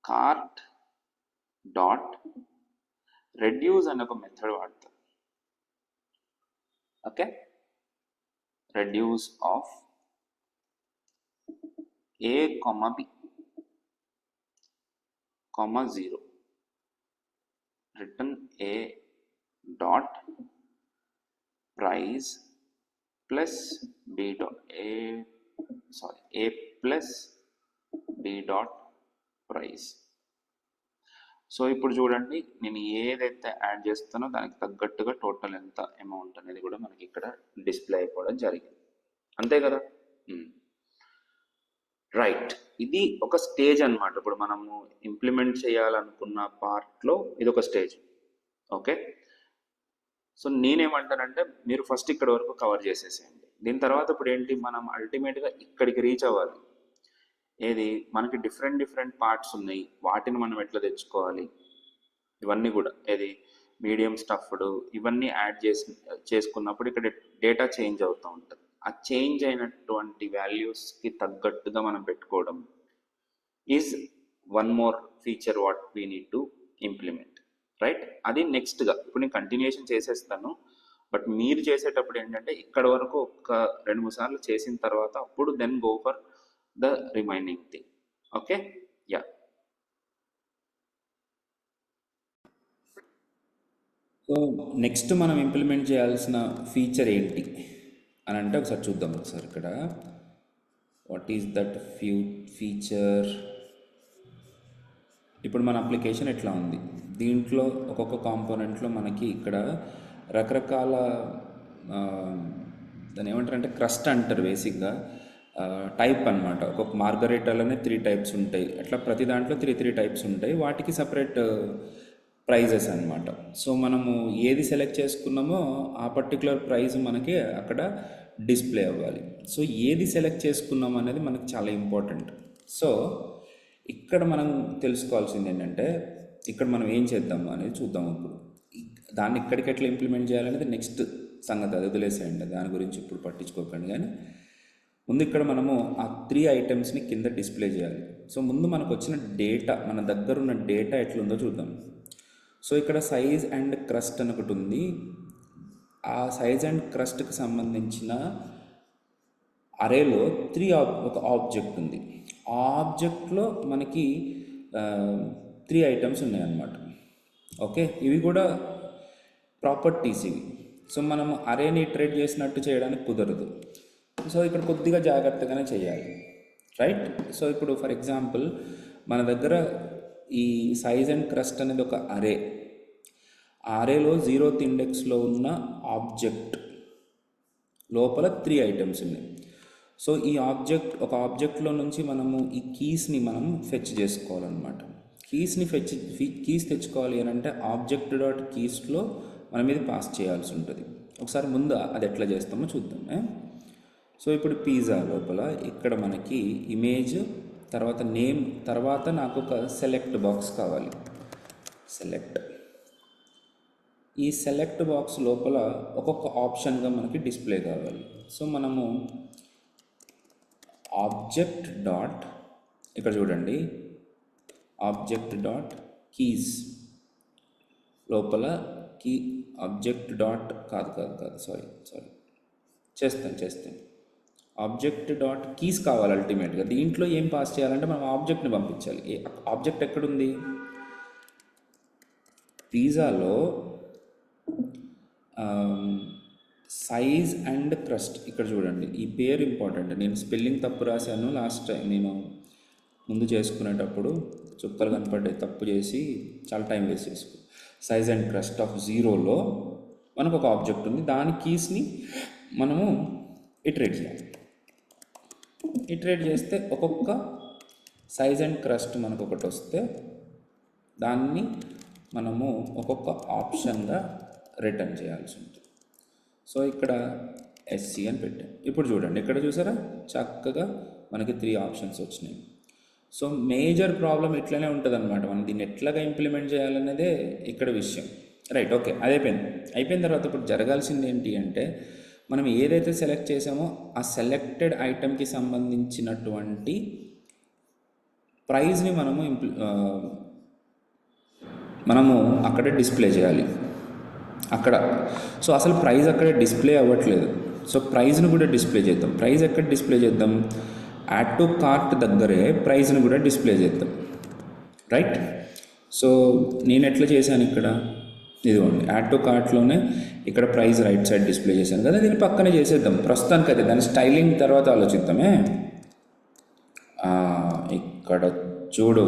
కార్ట్ డాట్ రెడ్యూస్ అనే ఒక మెథడ్ వాడతాం. Okay, reduce of a, b, 0 return a dot price plus b dot a plus b dot price. So ఇప్పుడు చూడండి, నేను ఏదైతే యాడ్ చేస్తానో దానికి తగ్గట్టుగా టోటల్ ఎంత అమౌంట్ అనేది కూడా మనకి ఇక్కడ డిస్ప్లే అయిపోవడం జరిగింది, అంతే కదా. రైట్, ఇది ఒక స్టేజ్ అన్నమాట. ఇప్పుడు మనము ఇంప్లిమెంట్ చేయాలనుకున్న పార్ట్లో ఇది ఒక స్టేజ్. ఓకే, సో నేనేమంటానంటే మీరు ఫస్ట్ ఇక్కడ వరకు కవర్ చేసేసేయండి. దీని తర్వాత ఇప్పుడు ఏంటి, మనం అల్టిమేట్గా ఇక్కడికి రీచ్ అవ్వాలి. ఏది, మనకి డిఫరెంట్ పార్ట్స్ ఉన్నాయి, వాటిని మనం ఎట్లా తెచ్చుకోవాలి, ఇవన్నీ కూడా ఏది మీడియం స్టఫ్డ్ ఇవన్నీ యాడ్ చేసుకున్నప్పుడు ఇక్కడ డేటా చేంజ్ అవుతూ ఉంటుంది. ఆ చేంజ్ అయినటువంటి వాల్యూస్కి తగ్గట్టుగా మనం పెట్టుకోవడం is one more feature what we need to implement. Right, అది నెక్స్ట్గా ఇప్పుడు నేను కంటిన్యూషన్ చేసేస్తాను. బట్ మీరు చేసేటప్పుడు ఏంటంటే ఇక్కడ వరకు ఒక 2-3 సార్లు చేసిన తర్వాత అప్పుడు then go for the remaining thing. Okay, yeah. So next మనం ఇంప్లిమెంట్ చేయాల్సిన ఫీచర్ ఏంటి అని అంటే ఒకసారి చూద్దాం. ఒకసారి ఇక్కడ వాట్ ఈస్ దట్ ఫీచర్. ఇప్పుడు మన అప్లికేషన్ ఎట్లా ఉంది, దీంట్లో ఒక్కొక్క కాంపోనెంట్లో మనకి ఇక్కడ రకరకాల దాన్ని ఏమంటారంటే క్రస్ట్ అంటారు బేసిక్గా, టైప్ అనమాట. ఒక్కొక్క మార్గరేటాలోనే 3 టైప్స్ ఉంటాయి, అట్లా ప్రతి దాంట్లో 3 టైప్స్ ఉంటాయి, వాటికి సపరేట్ ప్రైజెస్ అనమాట. సో మనము ఏది సెలెక్ట్ చేసుకున్నామో ఆ పర్టికులర్ ప్రైస్ మనకి అక్కడ డిస్ప్లే అవ్వాలి. సో ఏది సెలెక్ట్ చేసుకున్నాం అనేది మనకి చాలా ఇంపార్టెంట్. సో ఇక్కడ మనం తెలుసుకోవాల్సింది ఏంటంటే ఇక్కడ మనం ఏం చేద్దాము అనేది చూద్దాం. ఇప్పుడు దాన్ని ఇక్కడికి ఎట్లా ఇంప్లిమెంట్ చేయాలనేది నెక్స్ట్ సంగతి, అది వదిలేసేయండి, దాని గురించి ఇప్పుడు పట్టించుకోకండి. కానీ ముందు ఇక్కడ మనము ఆ 3 ఐటమ్స్ని కింద డిస్ప్లే చేయాలి. సో ముందు మనకు వచ్చిన డేటా, మన దగ్గర ఉన్న డేటా ఎట్లుందో చూద్దాం. సో ఇక్కడ సైజ్ అండ్ క్రస్ట్ అని ఒకటి ఉంది. ఆ సైజ్ అండ్ క్రస్ట్కి సంబంధించిన అరేలో ఒక ఆబ్జెక్ట్ ఉంది. ఆ ఆబ్జెక్ట్లో మనకి 3 ఐటమ్స్ ఉన్నాయన్నమాట. ఓకే, ఇవి కూడా ప్రాపర్టీస్ ఇవి. సో మనం అరేని ఇటరేట్ చేసినట్టు చేయడానికి కుదరదు. సో ఇక్కడ కొద్దిగా జాగ్రత్తగానే చేయాలి. రైట్, సో ఇప్పుడు ఫర్ ఎగ్జాంపుల్ మన దగ్గర ఈ సైజ్ అండ్ క్రస్ట్ అనేది ఒక అరే. ఆ అరేలో 0th ఇండెక్స్లో ఉన్న ఆబ్జెక్ట్ లోపల 3 ఐటమ్స్ ఉన్నాయి. సో ఈ ఒక ఆబ్జెక్ట్లో నుంచి మనము ఈ కీస్ని మనం ఫెచ్ చేసుకోవాలన్నమాట. కీస్ తెచ్చుకోవాలి అని అంటే ఆబ్జెక్ట్ డాట్ కీస్లో మనం ఇది పాస్ చేయాల్సి ఉంటుంది. ఒకసారి ముందు అది ఎట్లా చేస్తామో చూద్దాం. సో ఇప్పుడు పిజ్జా లోపల ఇక్కడ మనకి ఇమేజ్, తర్వాత నేమ్, తర్వాత నాకు ఒక సెలెక్ట్ బాక్స్ కావాలి. ఈ సెలెక్ట్ బాక్స్ లోపల ఒక్కొక్క ఆప్షన్గా మనకి డిస్ప్లే కావాలి. సో మనము ఆబ్జెక్ట్ డాట్, ఇక్కడ చూడండి, ఆబ్జెక్ట్ డాట్ కీస్ లోపల ఆబ్జెక్ట్ డాట్ కాదు సారీ చేస్తాను. ఆబ్జెక్ట్ డాట్ కీస్ కావాలి అల్టిమేట్గా. దీంట్లో ఏం పాస్ చేయాలంటే మనం ఆబ్జెక్ట్ని పంపించాలి. ఆబ్జెక్ట్ ఎక్కడుంది, పిజ్జాలో సైజ్ అండ్ క్రస్ట్. ఇక్కడ చూడండి, ఈ పేరు ఇంపార్టెంట్. నేను స్పెల్లింగ్ తప్పు రాశాను లాస్ట్ టైం, నేను ముందు చేసుకునేటప్పుడు చుక్కలు కనపడ్డాయి, తప్పు చేసి చాలా టైం వేస్ట్ చేసుకో. సైజ్ అండ్ క్రస్ట్ ఆఫ్ 0లో మనకు ఒక ఆబ్జెక్ట్ ఉంది, దాని కీస్ని మనము ఇటరేట్ చేయాలి. ఇటరేట్ చేస్తే ఒక్కొక్క సైజ్ అండ్ క్రస్ట్ మనకు ఒకటి వస్తే దాన్ని మనము ఒక్కొక్క ఆప్షన్గా రిటర్న్ చేయాల్సి ఉంటుంది. సో ఇక్కడ SC అని పెట్టాం. ఇప్పుడు చూడండి, ఇక్కడ చూసారా చక్కగా మనకి 3 ఆప్షన్స్ వచ్చినాయి. సో మేజర్ ప్రాబ్లం ఇట్లనే ఉంటుంది అనమాట. మనం దీన్ని ఎట్లాగా ఇంప్లిమెంట్ చేయాలనేదే ఇక్కడ విషయం. రైట్, ఓకే, అది అయిపోయిన తర్వాత ఇప్పుడు జరగాల్సింది ఏంటి అంటే, మనం ఏదైతే సెలెక్ట్ చేసామో ఆ సెలెక్టెడ్ ఐటెంకి సంబంధించినటువంటి ప్రైజ్ని మనము అక్కడే డిస్ప్లే చేయాలి అక్కడ. సో అసలు ప్రైజ్ అక్కడే డిస్ప్లే అవ్వట్లేదు. సో ప్రైజ్ని కూడా డిస్ప్లే చేద్దాం. ప్రైజ్ ఎక్కడ డిస్ప్లే చేద్దాం? యాడ్ టు కార్ట్ దగ్గరే ప్రైజ్ని కూడా డిస్ప్లే చేద్దాం. రైట్, సో నేను ఎట్లా చేశాను ఇక్కడ, ఇదిగోండి యాడ్ టు కార్ట్లోనే ఇక్కడ ప్రైజ్ రైట్ సైడ్ డిస్ప్లే చేశాను కదా, దీన్ని పక్కనే చేసేద్దాం ప్రస్తుతానికి. అయితే దాని స్టైలింగ్ తర్వాత ఆలోచిద్దామే. ఇక్కడ చూడు,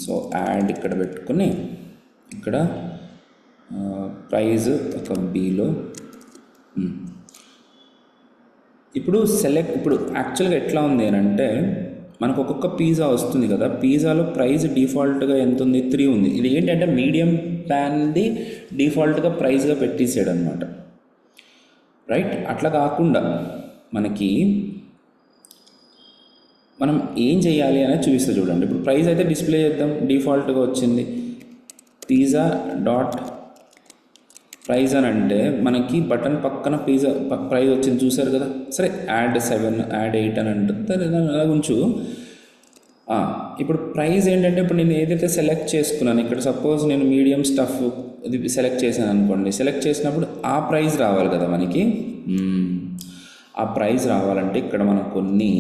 సో యాడ్ ఇక్కడ పెట్టుకుని ఇక్కడ ప్రైజ్ ఒక బీలో. ఇప్పుడు యాక్చువల్గా ఎట్లా ఉంది అని అంటే, మనకు ఒక్కొక్క పిజ్జా వస్తుంది కదా, పిజ్జాలో ప్రైస్ డిఫాల్ట్గా ఎంత ఉంది? 3 ఉంది. ఇది ఏంటంటే మీడియం ప్యాన్ది డిఫాల్ట్గా ప్రైస్గా పెట్టేసాడు అనమాట. రైట్, అట్లా కాకుండా మనం ఏం చేయాలి అనేది చూపిస్తే చూడండి. ఇప్పుడు ప్రైస్ అయితే డిస్ప్లే చేద్దాం. డిఫాల్ట్గా వచ్చింది పిజ్జా డాట్ ప్రైజ్ అని అంటే మనకి బటన్ పక్కన పిజ్జా ప్రైజ్ వచ్చింది, చూసారు కదా. సరే, యాడ్ 7, యాడ్ 8 అని అంటే అలా ఉంచు. ఇప్పుడు ప్రైజ్ ఏంటంటే, ఇప్పుడు నేను ఏదైతే సెలెక్ట్ చేసుకున్నాను ఇక్కడ, సపోజ్ నేను మీడియం స్టఫ్ ఇది సెలెక్ట్ చేశాను అనుకోండి. సెలెక్ట్ చేసినప్పుడు ఆ ప్రైజ్ రావాలి కదా మనకి. ఆ ప్రైజ్ రావాలంటే ఇక్కడ మనం కొన్ని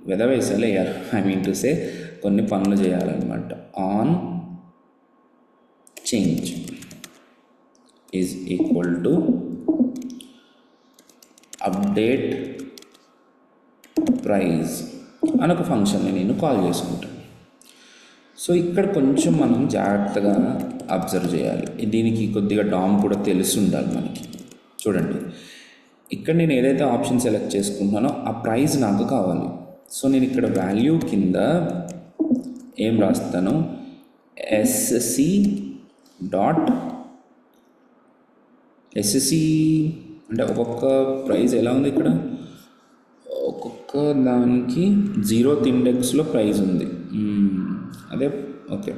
వెదవేసాలు వేయాలి. ఐ మీన్ టు సే కొన్ని పనులు చేయాలన్నమాట. On change is equal to update price అని ఒక ఫంక్షన్ని నేను కాల్ చేసుకుంటాను. సో ఇక్కడ కొంచెం మనం జాగ్రత్తగా అబ్జర్వ్ చేయాలి. దీనికి కొద్దిగా డామ్ కూడా తెలిసి ఉండాలి మనకి. చూడండి, ఇక్కడ నేను ఏదైతే ఆప్షన్ సెలెక్ట్ చేసుకుంటున్నానో ఆ ప్రైజ్ నాకు కావాలి. సో నేను ఇక్కడ వాల్యూ కింద ఏం రాస్తాను? ఎస్సి అంటే ఒక్కొక్క ప్రైజ్ ఎలా ఉంది ఇక్కడ, ఒక్కొక్క దానికి 0th ఇండెక్స్లో ప్రైజ్ ఉంది. అదే, okay.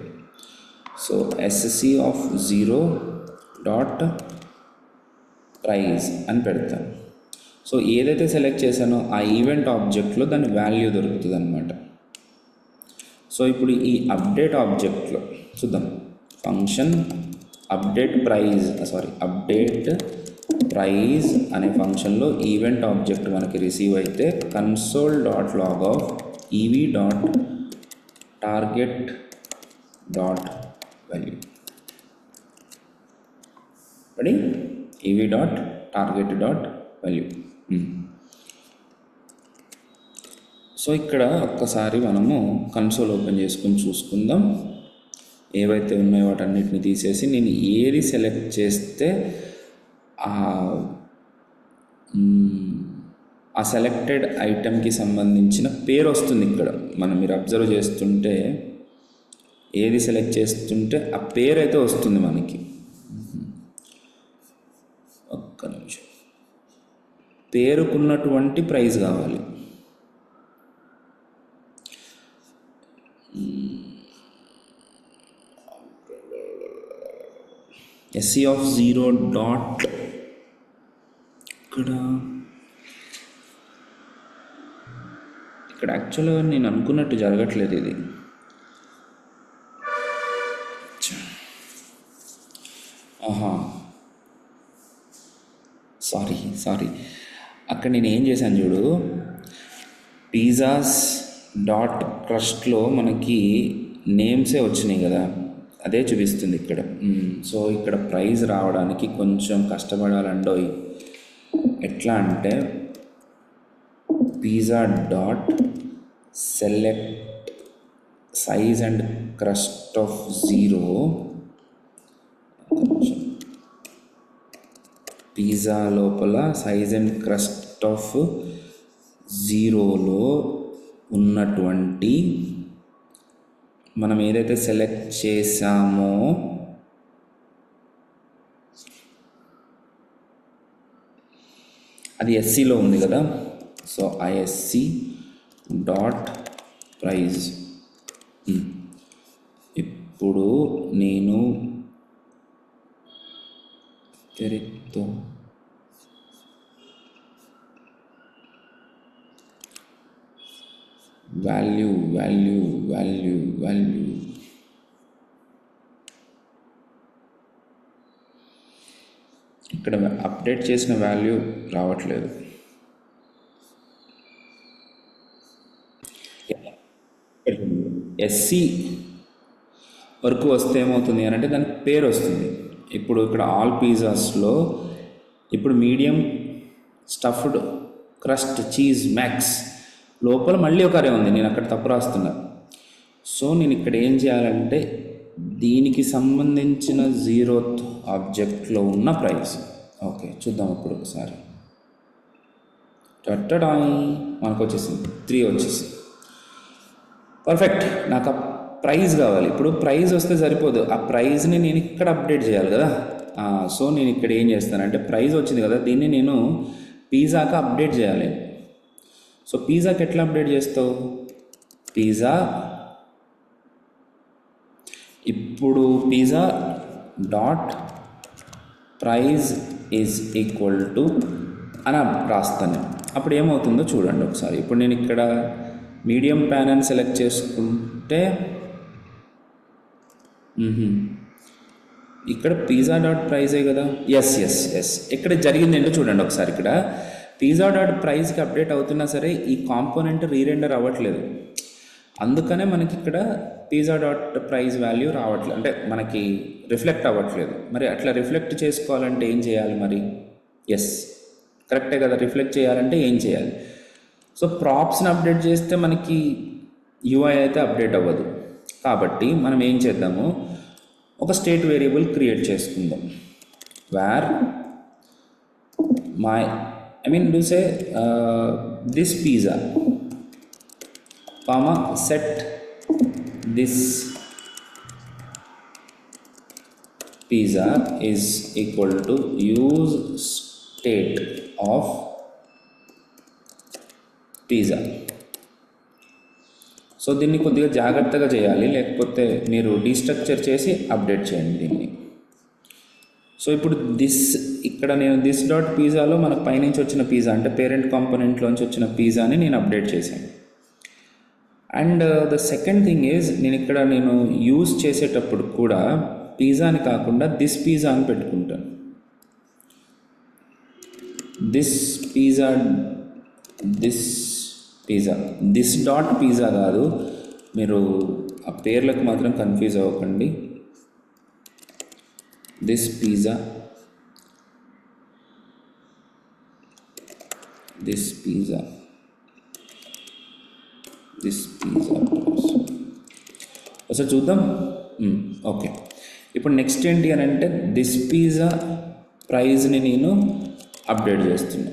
So SC of 0 dot price అని పెడతాను. సో ఏదైతే సెలెక్ట్ చేశానో ఆ ఈవెంట్ ఆబ్జెక్ట్లో దాని వాల్యూ దొరుకుతుంది అనమాట. సో ఇప్పుడు ఈ అప్డేట్ ఆబ్జెక్ట్లో చూద్దాం. ఫంక్షన్ అప్డేట్ ప్రైజ్ అనే ఫంక్షన్లో ఈవెంట్ ఆబ్జెక్ట్ మనకి రిసీవ్ అయితే console dot log of EV dot target dot value. Ready? EV dot target dot value. So ఇక్కడ ఒక్కసారి మనము కన్సోల్ ఓపెన్ చేసుకుని చూసుకుందాం. ఏవైతే ఉన్నాయో వాటన్నిటిని తీసేసి నేను ఏది సెలెక్ట్ చేస్తే ఆ సెలెక్టెడ్ ఐటెంకి సంబంధించిన పేరు వస్తుంది. ఇక్కడ మీరు అబ్జర్వ్ చేస్తుంటే ఏది సెలెక్ట్ చేస్తుంటే ఆ పేరు అయితే వస్తుంది మనకి. ఒక్క నిమిషం, పేరుకున్నటువంటి ప్రైజ్ కావాలి. ఎస్సీ ఆఫ్ 0 డాట్ ఇక్కడ యాక్చువల్గా నేను అనుకున్నట్టు జరగట్లేదు ఇది. సారీ అక్కడ నేను ఏం చేశాను చూడు, పిజ్జాస్ డాట్ క్రస్ట్లో మనకి నేమ్సే వచ్చినాయి కదా, అదే చూపిస్తుంది ఇక్కడ. సో ఇక్కడ ప్రైజ్ రావడానికి కొంచెం కష్టపడాలండో. ఎట్లా అంటే pizza dot select size and crust of 0. Pizza లోపల సైజ్ అండ్ క్రస్ట్ ఆఫ్ 0లో ఉన్నటువంటి మనం ఏదైతే సెలెక్ట్ చేసామో అది ఎస్సీలో ఉంది కదా. So ISC dot price. ఇప్పుడు నేను కరెక్ట్తో వాల్యూ ఇక్కడ అప్డేట్ చేసిన వాల్యూ రావట్లేదు. ఎస్సి వరకు వస్తే ఏమవుతుంది అని అంటే దానికి పేరు వస్తుంది. ఇప్పుడు ఇక్కడ ఆల్ పిజ్జాస్లో ఇప్పుడు medium stuffed crust cheese max లోపల మళ్ళీ ఒక అరే ఉంది, నేను అక్కడ తప్పు రాస్తున్నా. సో నేను ఇక్కడ ఏం చేయాలంటే దీనికి సంబంధించిన 0th ఆబ్జెక్ట్లో ఉన్న ప్రైస్. ఓకే చూద్దాం ఇప్పుడు ఒకసారి. టట్టడాయి మనకు వచ్చేసింది 3 వచ్చేసింది. పర్ఫెక్ట్. నాకు ఆ ప్రైజ్ కావాలి. ఇప్పుడు ప్రైజ్ వస్తే సరిపోదు, ఆ ప్రైజ్ని నేను ఇక్కడ అప్డేట్ చేయాలి కదా. సో నేను ఇక్కడ ఏం చేస్తానంటే ప్రైజ్ వచ్చింది కదా, దీన్ని నేను పిజ్జాకి అప్డేట్ చేయాలి. సో పిజ్జాకి ఎట్లా అప్డేట్ చేస్తావు? పిజ్జా ఇప్పుడు pizza dot price is equal to అని రాస్తాను. అప్పుడు ఏమవుతుందో చూడండి ఒకసారి. ఇప్పుడు నేను ఇక్కడ మీడియం ప్యాన్ అని సెలెక్ట్ చేసుకుంటే ఇక్కడ పిజ్జా డాట్ ప్రైజే కదా. ఎస్ ఇక్కడ జరిగింది ఏంటో చూడండి ఒకసారి. ఇక్కడ పిజ్జా డాట్ ప్రైజ్కి అప్డేట్ అవుతున్నా సరే ఈ కాంపోనెంట్ రీరెండర్ అవ్వట్లేదు. అందుకనే మనకి ఇక్కడ పిజ్జా డాట్ ప్రైజ్ వాల్యూ రావట్లేదు, అంటే మనకి రిఫ్లెక్ట్ అవ్వట్లేదు. మరి అట్లా రిఫ్లెక్ట్ చేసుకోవాలంటే ఏం చేయాలి మరి? ఎస్ కరెక్టే కదా, రిఫ్లెక్ట్ చేయాలంటే ఏం చేయాలి? సో ప్రాప్స్ని అప్డేట్ చేస్తే మనకి యూఐ అయితే అప్డేట్ అవ్వదు. కాబట్టి మనం ఏం చేద్దాము, ఒక స్టేట్ వేరియబుల్ క్రియేట్ చేసుకుందాం. Var my do say this pizza comma set this pizza is equal to use state of pizza. So దీన్ని కొద్దిగా జాగ్రత్తగా చేయాలి, లేకపోతే మీరు డీస్ట్రక్చర్ చేసి అప్డేట్ చేయండి దీన్ని. సో ఇప్పుడు ఇక్కడ నేను దిస్ డాట్ పిజ్జాలో మనకు పైనుంచి వచ్చిన పిజ్జా అంటే పేరెంట్ కాంపోనెంట్లోంచి వచ్చిన పిజ్జాని నేను అప్డేట్ చేశాను. And the second thing is నేను యూజ్ చేసేటప్పుడు కూడా పిజ్జాని కాకుండా దిస్ పిజ్జా అని పెట్టుకుంటాను. దిస్ డాట్ పిజ్జా కాదు, మీరు ఆ పేర్లకు మాత్రం కన్ఫ్యూజ్ అవ్వకండి. this pizza ఒకసారి చూద్దాం. ఓకే ఇప్పుడు నెక్స్ట్ ఏంటి అని అంటే దిస్ పిజ్జా ప్రైజ్ని నేను అప్డేట్ చేస్తున్నా.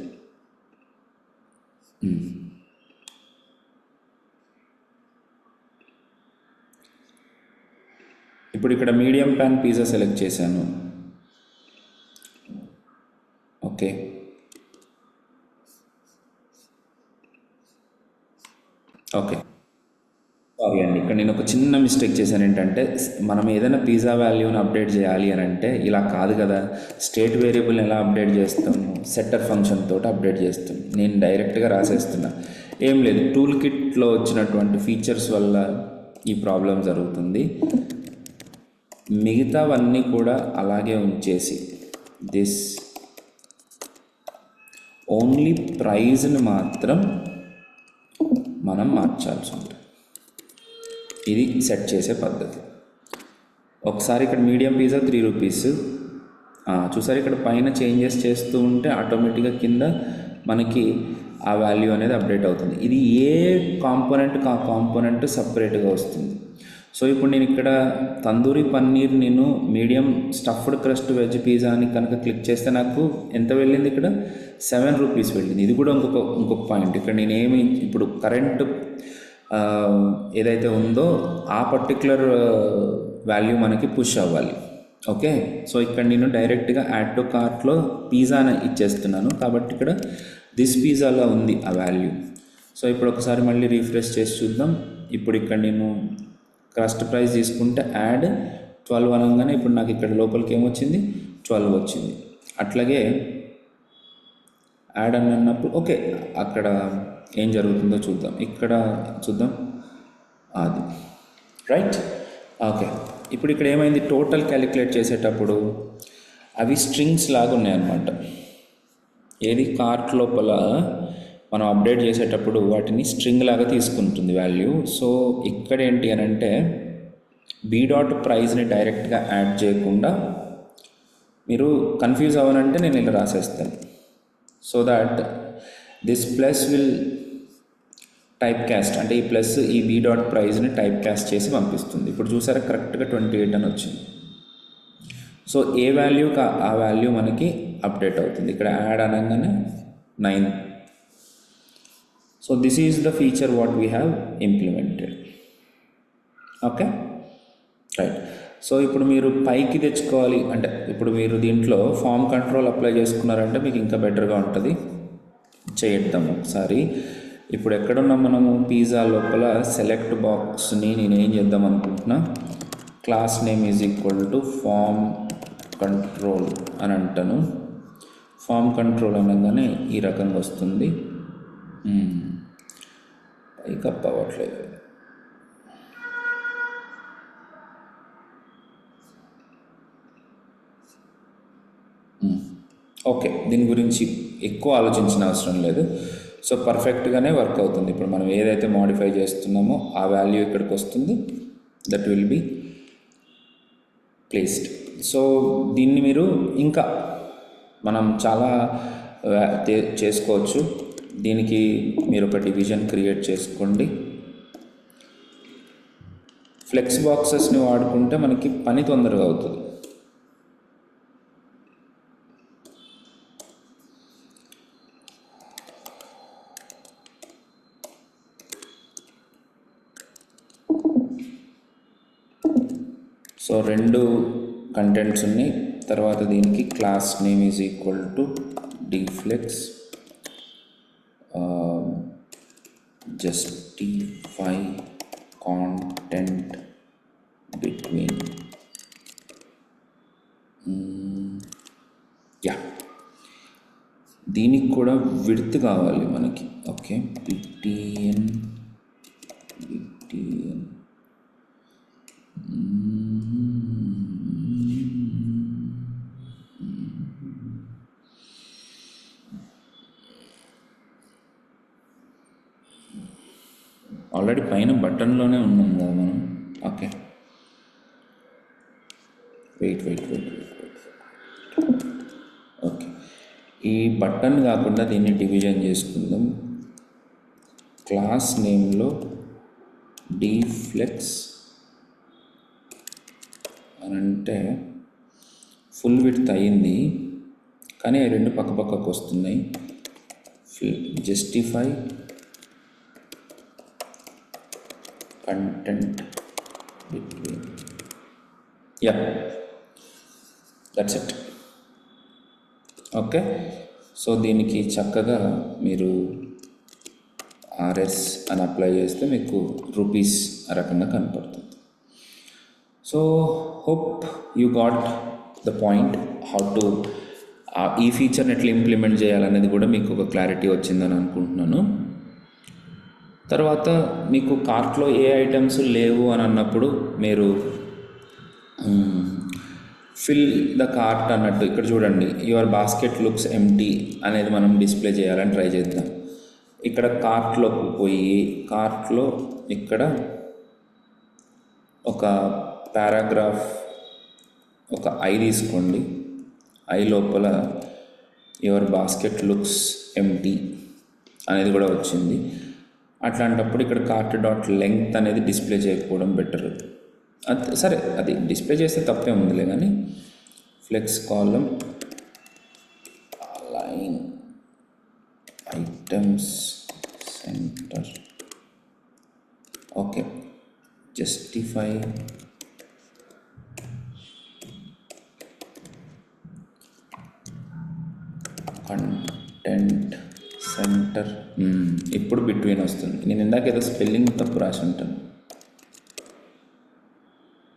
ఇప్పుడు ఇక్కడ మీడియం ప్యాన్ పిజ్జా సెలెక్ట్ చేశాను. ఓకే సారీ అండి, ఇక్కడ నేను ఒక చిన్న మిస్టేక్ చేశాను. ఏంటంటే మనం ఏదైనా పిజ్జా వాల్యూని అప్డేట్ చేయాలి అని అంటే ఇలా కాదు కదా, స్టేట్ వేరియబుల్ని ఎలా అప్డేట్ చేస్తాము, సెట్టర్ ఫంక్షన్ తోటి అప్డేట్ చేస్తాం. నేను డైరెక్ట్గా రాసేస్తున్నా. ఏం లేదు, టూల్ కిట్లో వచ్చినటువంటి ఫీచర్స్ వల్ల ఈ ప్రాబ్లం జరుగుతుంది. మిగతావన్నీ కూడా అలాగే ఉంచేసి దిస్ ఓన్లీ ప్రైజ్ని మాత్రం మనం మార్చాల్సి ఉంటుంది. ఇది సెట్ చేసే పద్ధతి. ఒకసారి ఇక్కడ మీడియం పిజ్జా 3 రూపీస్ చూసారు. ఇక్కడ పైన చేంజెస్ చేస్తూ ఉంటే ఆటోమేటిక్గా కింద మనకి ఆ వాల్యూ అనేది అప్డేట్ అవుతుంది. ఇది ఏ కాంపోనెంట్ సపరేట్గా వస్తుంది. సో ఇప్పుడు నేను ఇక్కడ తందూరి పన్నీర్ నేను medium stuffed crust veg pizza అని కనుక క్లిక్ చేస్తే నాకు ఎంత వెళ్ళింది? ఇక్కడ 7 రూపీస్ వెళ్ళింది. ఇది కూడా ఇంకొక పాయింట్. ఇక్కడ నేనేమి ఇప్పుడు కరెంట్ ఏదైతే ఉందో ఆ పర్టిక్యులర్ వాల్యూ మనకి పుష్ అవ్వాలి. ఓకే, సో ఇక్కడ నేను డైరెక్ట్గా యాడ్ టు కార్ట్లో పిజ్జా ఇచ్చేస్తున్నాను. కాబట్టి ఇక్కడ దిస్ పిజ్జాలో ఉంది ఆ వాల్యూ. సో ఇప్పుడు ఒకసారి మళ్ళీ రీఫ్రెష్ చేసి చూద్దాం. ఇప్పుడు ఇక్కడ నేను క్రస్ట్ ప్రైస్ తీసుకుంటే యాడ్ 12 అనగానే ఇప్పుడు నాకు ఇక్కడ లోపలికి ఏమొచ్చింది, 12 వచ్చింది. అట్లాగే యాడ్ అని అన్నప్పుడు ఓకే, అక్కడ ఏం జరుగుతుందో చూద్దాం. ఇక్కడ చూద్దాం, అది రైట్. ఓకే, ఇప్పుడు ఇక్కడ ఏమైంది, టోటల్ క్యాలిక్యులేట్ చేసేటప్పుడు అవి స్ట్రింగ్స్ లాగా ఉన్నాయన్నమాట. ఏది కార్ట్ లోపల మనం అప్డేట్ చేసేటప్పుడు వాటిని స్ట్రింగ్ లాగా తీసుకుంటుంది వాల్యూ. సో ఇక్కడ ఏంటి అని అంటే బీ డాట్ ప్రైజ్ని డైరెక్ట్గా యాడ్ చేయకుండా, మీరు కన్ఫ్యూజ్ అవ్వనంటే నేను ఇలా రాసేస్తాను. So that this plus will type cast, అంటే ఈ ప్లస్ ఈ బీ డాట్ ప్రైజ్ని టైప్ క్యాస్ట్ చేసి పంపిస్తుంది. ఇప్పుడు చూసారా కరెక్ట్గా 28 అని వచ్చింది. సో ఏ వాల్యూకి ఆ వాల్యూ మనకి అప్డేట్ అవుతుంది. ఇక్కడ యాడ్ అనగానే 9. So this is the feature what we have implemented. Okay right. So ఇప్పుడు మీరు పైకి తెచ్చుకోవాలి అంటే, ఇప్పుడు మీరు దీంట్లో ఫామ్ కంట్రోల్ అప్లై చేసుకున్నారంటే మీకు ఇంకా బెటర్గా ఉంటుంది. చేద్దాం ఒకసారి. ఇప్పుడు ఎక్కడున్నాం మనము, పిజ్జా లోపల సెలెక్ట్ బాక్స్ని నేను ఏం చేద్దాం అనుకుంటున్నా, class name is equal to form control అని అంటాను. ఫామ్ కంట్రోల్ అనగానే ఈ రకంగా వస్తుంది. పైకప్ అవ్వట్లేదు. ఓకే, దీని గురించి ఎక్కువ ఆలోచించిన అవసరం లేదు. సో పర్ఫెక్ట్గానే వర్క్ అవుతుంది. ఇప్పుడు మనం ఏదైతే మోడిఫై చేస్తున్నామో ఆ వాల్యూ ఇక్కడికి వస్తుంది, that will be placed. So దీన్ని మీరు ఇంకా మనం చాలా చేసుకోవచ్చు. దీనికి మీరు ఒక డివిజన్ క్రియేట్ చేసుకోండి. ఫ్లెక్స్ బాక్సెస్ని వాడుకుంటే మనకి పని తొందరగా అవుతుంది. సో 2 కంటెంట్స్ ఉన్నాయి. తర్వాత దీనికి class name is equal to d flex justify content between దీనికి కూడా విడ్త్ కావాలి మనకి. ఓకే, బిటిఎన్ ఆల్రెడీ పైన బటన్లోనే ఉన్నాం కదా మనం. Okay, wait. ఓకే, ఈ బటన్ కాకుండా దీన్ని డివిజన్ చేసుకుందాం. క్లాస్ నేమ్లో డిఫ్లెక్స్ అని అంటే ఫుల్ విడ్త్ అయ్యింది, కానీ 2 పక్కకు వస్తున్నాయి. Justify content between, that's it. Okay, so దీనికి చక్కగా మీరు ఆర్ఎస్ అని అప్లై చేస్తే మీకు రూపీస్ ఆ రకంగా కనపడుతుంది. So hope you got the point how to ఈ ఫీచర్ని ఎట్లా ఇంప్లిమెంట్ చేయాలనేది కూడా మీకు ఒక క్లారిటీ వచ్చిందని అనుకుంటున్నాను. తర్వాత మీకు కార్ట్లో ఏ ఐటమ్స్ లేవు అని అన్నప్పుడు మీరు ఫిల్ ద కార్ట్ అన్నట్టు ఇక్కడ చూడండి, యువర్ బాస్కెట్ లుక్స్ ఎంటీ అనేది మనం డిస్ప్లే చేయాలని ట్రై చేద్దాం. ఇక్కడ కార్ట్లోకి పోయి కార్ట్లో ఇక్కడ ఒక పారాగ్రాఫ్, ఒక ఐ తీసుకోండి. ఐ లోపల యువర్ బాస్కెట్ లుక్స్ ఎంటీ అనేది కూడా వచ్చింది. అట్లాంటప్పుడు ఇక్కడ కార్ట్ డాట్ లెంగ్త్ అనేది డిస్ప్లే చేయకపోవడం బెటర్. సరే, అది డిస్ప్లే చేస్తే తప్పే ఉందిలే, కానీ flex column align items centre. Okay, justify content వస్తుంది. నేను ఇందాక ఏదో స్పెల్లింగ్ తప్పు రాసి ఉంటాను.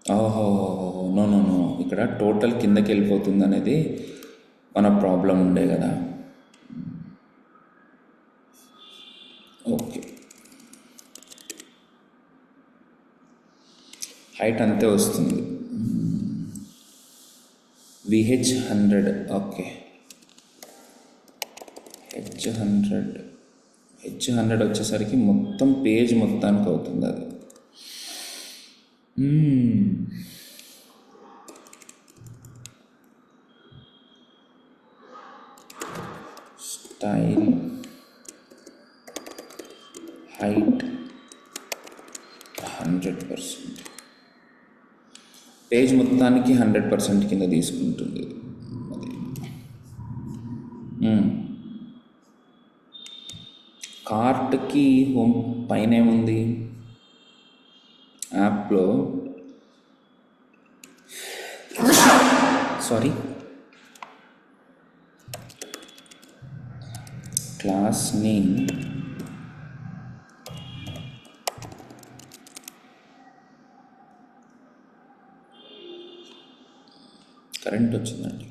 ఓహో, నో నో నో, ఇక్కడ టోటల్ కిందకి వెళ్ళిపోతుంది అనేది మన ప్రాబ్లం ఉండే కదా. ఓకే, హైట్ అంతే వస్తుంది. విహెచ్ 100. ఓకే, H100 వచ్చేసరికి మొత్తం పేజ్ మొత్తానికి అవుతుంది అది. స్టైల్ హైట్ 100%, పేజ్ మొత్తానికి 100% కింద తీసుకుంటుంది. కార్ట్కి హోమ్ పైన ఏముంది యాప్లో? సారీ, క్లాస్ నేమ్ కరెంట్ వచ్చిందండి.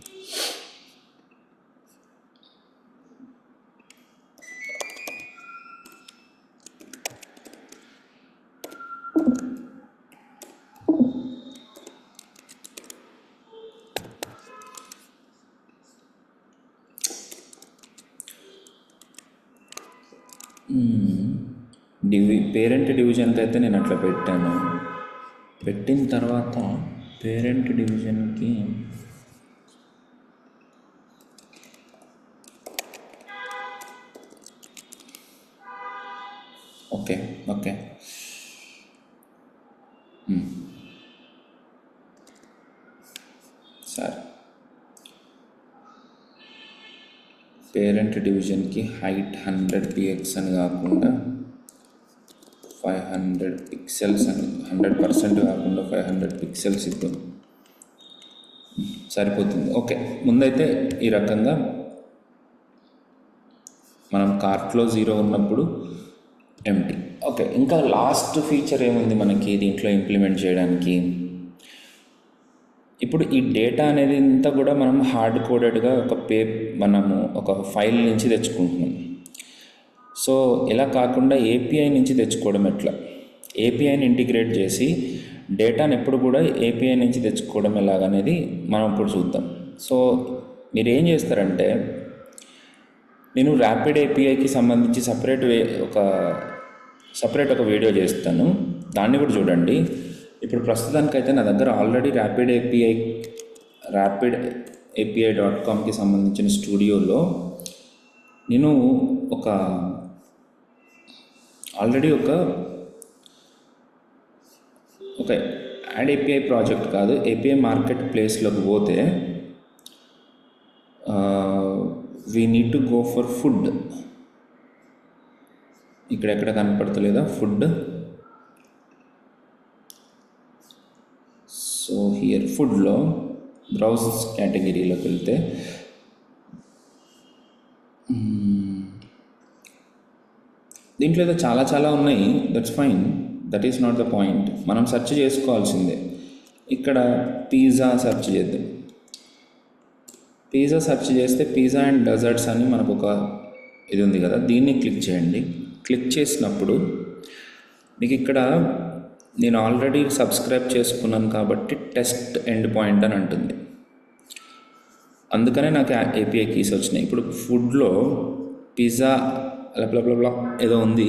పేరెంట్ డివిజన్కి అయితే నేను అట్లా పెట్టాను. పెట్టిన తర్వాత పేరెంట్ డివిజన్కి ఓకే సరే, పేరెంట్ డివిజన్కి హైట్ 100 px అని కాకుండా 500 పిక్సెల్స్ అని, 100% కాకుండా 500 పిక్సెల్స్ ఇద్దాం, సరిపోతుంది. ఓకే, ముందైతే ఈ రకంగా మనం కార్ట్లో 0 ఉన్నప్పుడు ఎంటీ. ఓకే, ఇంకా లాస్ట్ ఫీచర్ ఏముంది మనకి దీంట్లో ఇంప్లిమెంట్ చేయడానికి? ఇప్పుడు ఈ డేటా అనేది అంతా కూడా మనం హార్డ్ కోడెడ్గా మనము ఒక ఫైల్ నుంచి తెచ్చుకుంటున్నాం. సో ఇలా కాకుండా ఏపీఐ నుంచి తెచ్చుకోవడం ఎట్లా? ఏపీఐని ఇంటిగ్రేట్ చేసి డేటాను ఎప్పుడు కూడా ఏపీఐ నుంచి తెచ్చుకోవడం ఎలాగనేది మనం ఇప్పుడు చూద్దాం. సో మీరు ఏం చేస్తారంటే, నేను ర్యాపిడ్ ఏపీఐకి సంబంధించి సపరేట్ ఒక వీడియో చేస్తాను, దాన్ని కూడా చూడండి. ఇప్పుడు ప్రస్తుతానికైతే నా దగ్గర ఆల్రెడీ rapidAPI.comకి సంబంధించిన స్టూడియోలో నేను ఆల్రెడీ ఒక యాడ్ ఏపీఐ ప్రాజెక్ట్ కాదు, ఏపీఐ మార్కెట్ ప్లేస్లోకి పోతే we need to go for food. ఇక్కడెక్కడ కనపడతలేదా ఫుడ్? సో హియర్ ఫుడ్లో బ్రౌజ్ కేటగిరీలోకి వెళ్తే దీంట్లో ఏదో చాలా ఉన్నాయి. That's fine, that is not the point. మనం సెర్చ్ చేసుకోవాల్సిందే. ఇక్కడ పిజ్జా సెర్చ్ చేద్దాం. పిజ్జా సెర్చ్ చేస్తే పిజ్జా అండ్ డెజర్ట్స్ అని మనకు ఒక ఇది ఉంది కదా, దీన్ని క్లిక్ చేయండి. క్లిక్ చేసినప్పుడు మీకు ఇక్కడ నేను ఆల్రెడీ సబ్స్క్రైబ్ చేసుకున్నాను కాబట్టి టెస్ట్ ఎండ్ పాయింట్ అని అంటుంది. అందుకనే నాకు ఏపీఐ కీస్ వచ్చినాయి. ఇప్పుడు ఫుడ్లో పిజ్జా బ్లా ఏదో ఉంది,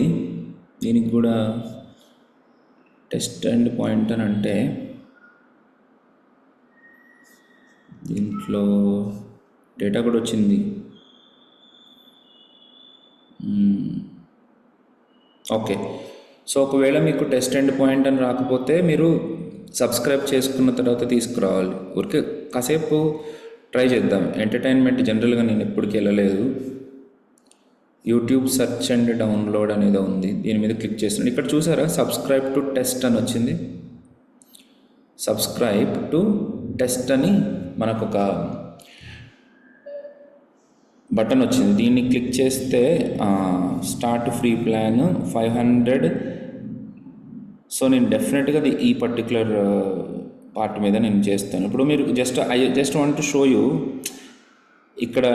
దీనికి కూడా టెస్ట్ ఎండ్ పాయింట్ అని అంటే దీంట్లో డేటా కూడా వచ్చింది. ఓకే, సో ఒకవేళ మీకు టెస్ట్ ఎండ్ పాయింట్ అని రాకపోతే మీరు సబ్స్క్రైబ్ చేసుకున్న తర్వాత తీసుకురావాలి. ఊరికే కాసేపు ట్రై చేద్దాం. ఎంటర్టైన్మెంట్ జనరల్గా నేను ఎప్పటికీ వెళ్ళలేదు. యూట్యూబ్ సెర్చ్ అండ్ డౌన్లోడ్ అనేది ఉంది, దీని మీద క్లిక్ చేస్తున్నాను. ఇక్కడ చూసారా సబ్స్క్రైబ్ టు టెస్ట్ అని వచ్చింది. సబ్స్క్రైబ్ టు టెస్ట్ అని మనకు ఒక బటన్ వచ్చింది. దీన్ని క్లిక్ చేస్తే స్టార్ట్ ఫ్రీ ప్లాన్ 500. సో నేను డెఫినెట్గా ఈ పర్టికులర్ పార్ట్ మీద నేను చేస్తాను. ఇప్పుడు మీరు just want to show you, ఇక్కడ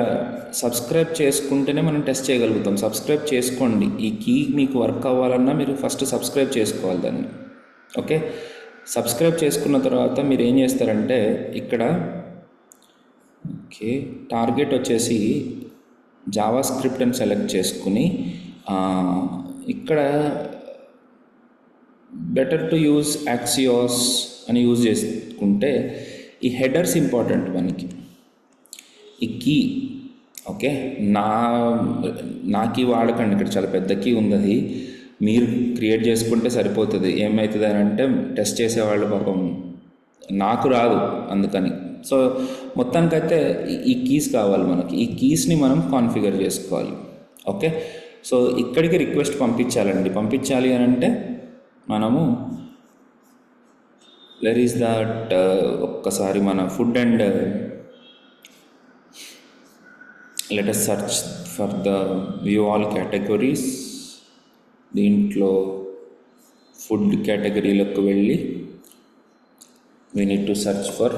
సబ్స్క్రైబ్ చేసుకుంటేనే మనం టెస్ట్ చేయగలుగుతాం. సబ్స్క్రైబ్ చేసుకోండి. ఈ కీ మీకు వర్క్ అవ్వాలన్నా మీరు ఫస్ట్ సబ్స్క్రైబ్ చేసుకోవాలి దాన్ని. ఓకే, సబ్స్క్రైబ్ చేసుకున్న తర్వాత మీరు ఏం చేస్తారంటే ఇక్కడ ఓకే టార్గెట్ వచ్చేసి జావా స్క్రిప్ట్ అని సెలెక్ట్ చేసుకుని ఇక్కడ బెటర్ టు యూజ్ యాక్సియోస్ అని యూజ్ చేసుకుంటే ఈ హెడర్స్ ఇంపార్టెంట్ మనకి. ఈ కీ ఓకే నా కీ వాడకండి, ఇక్కడ చాలా పెద్ద కీ ఉంది, అది మీరు క్రియేట్ చేసుకుంటే సరిపోతుంది. ఏమవుతుంది అని అంటే టెస్ట్ చేసేవాళ్ళు పాపం నాకు రాదు అందుకని. సో మొత్తానికైతే ఈ కీస్ కావాలి మనకి. ఈ కీస్ని మనం కాన్ఫిగర్ చేసుకోవాలి. ఓకే, సో ఇక్కడికి రిక్వెస్ట్ పంపించాలి అని అంటే మనము వెర్ ఈస్ దట్ ఒక్కసారి మన food and let us search for the view all categories. దీంట్లో ఫుడ్ కేటగిరీలోకి వెళ్ళి we need to search for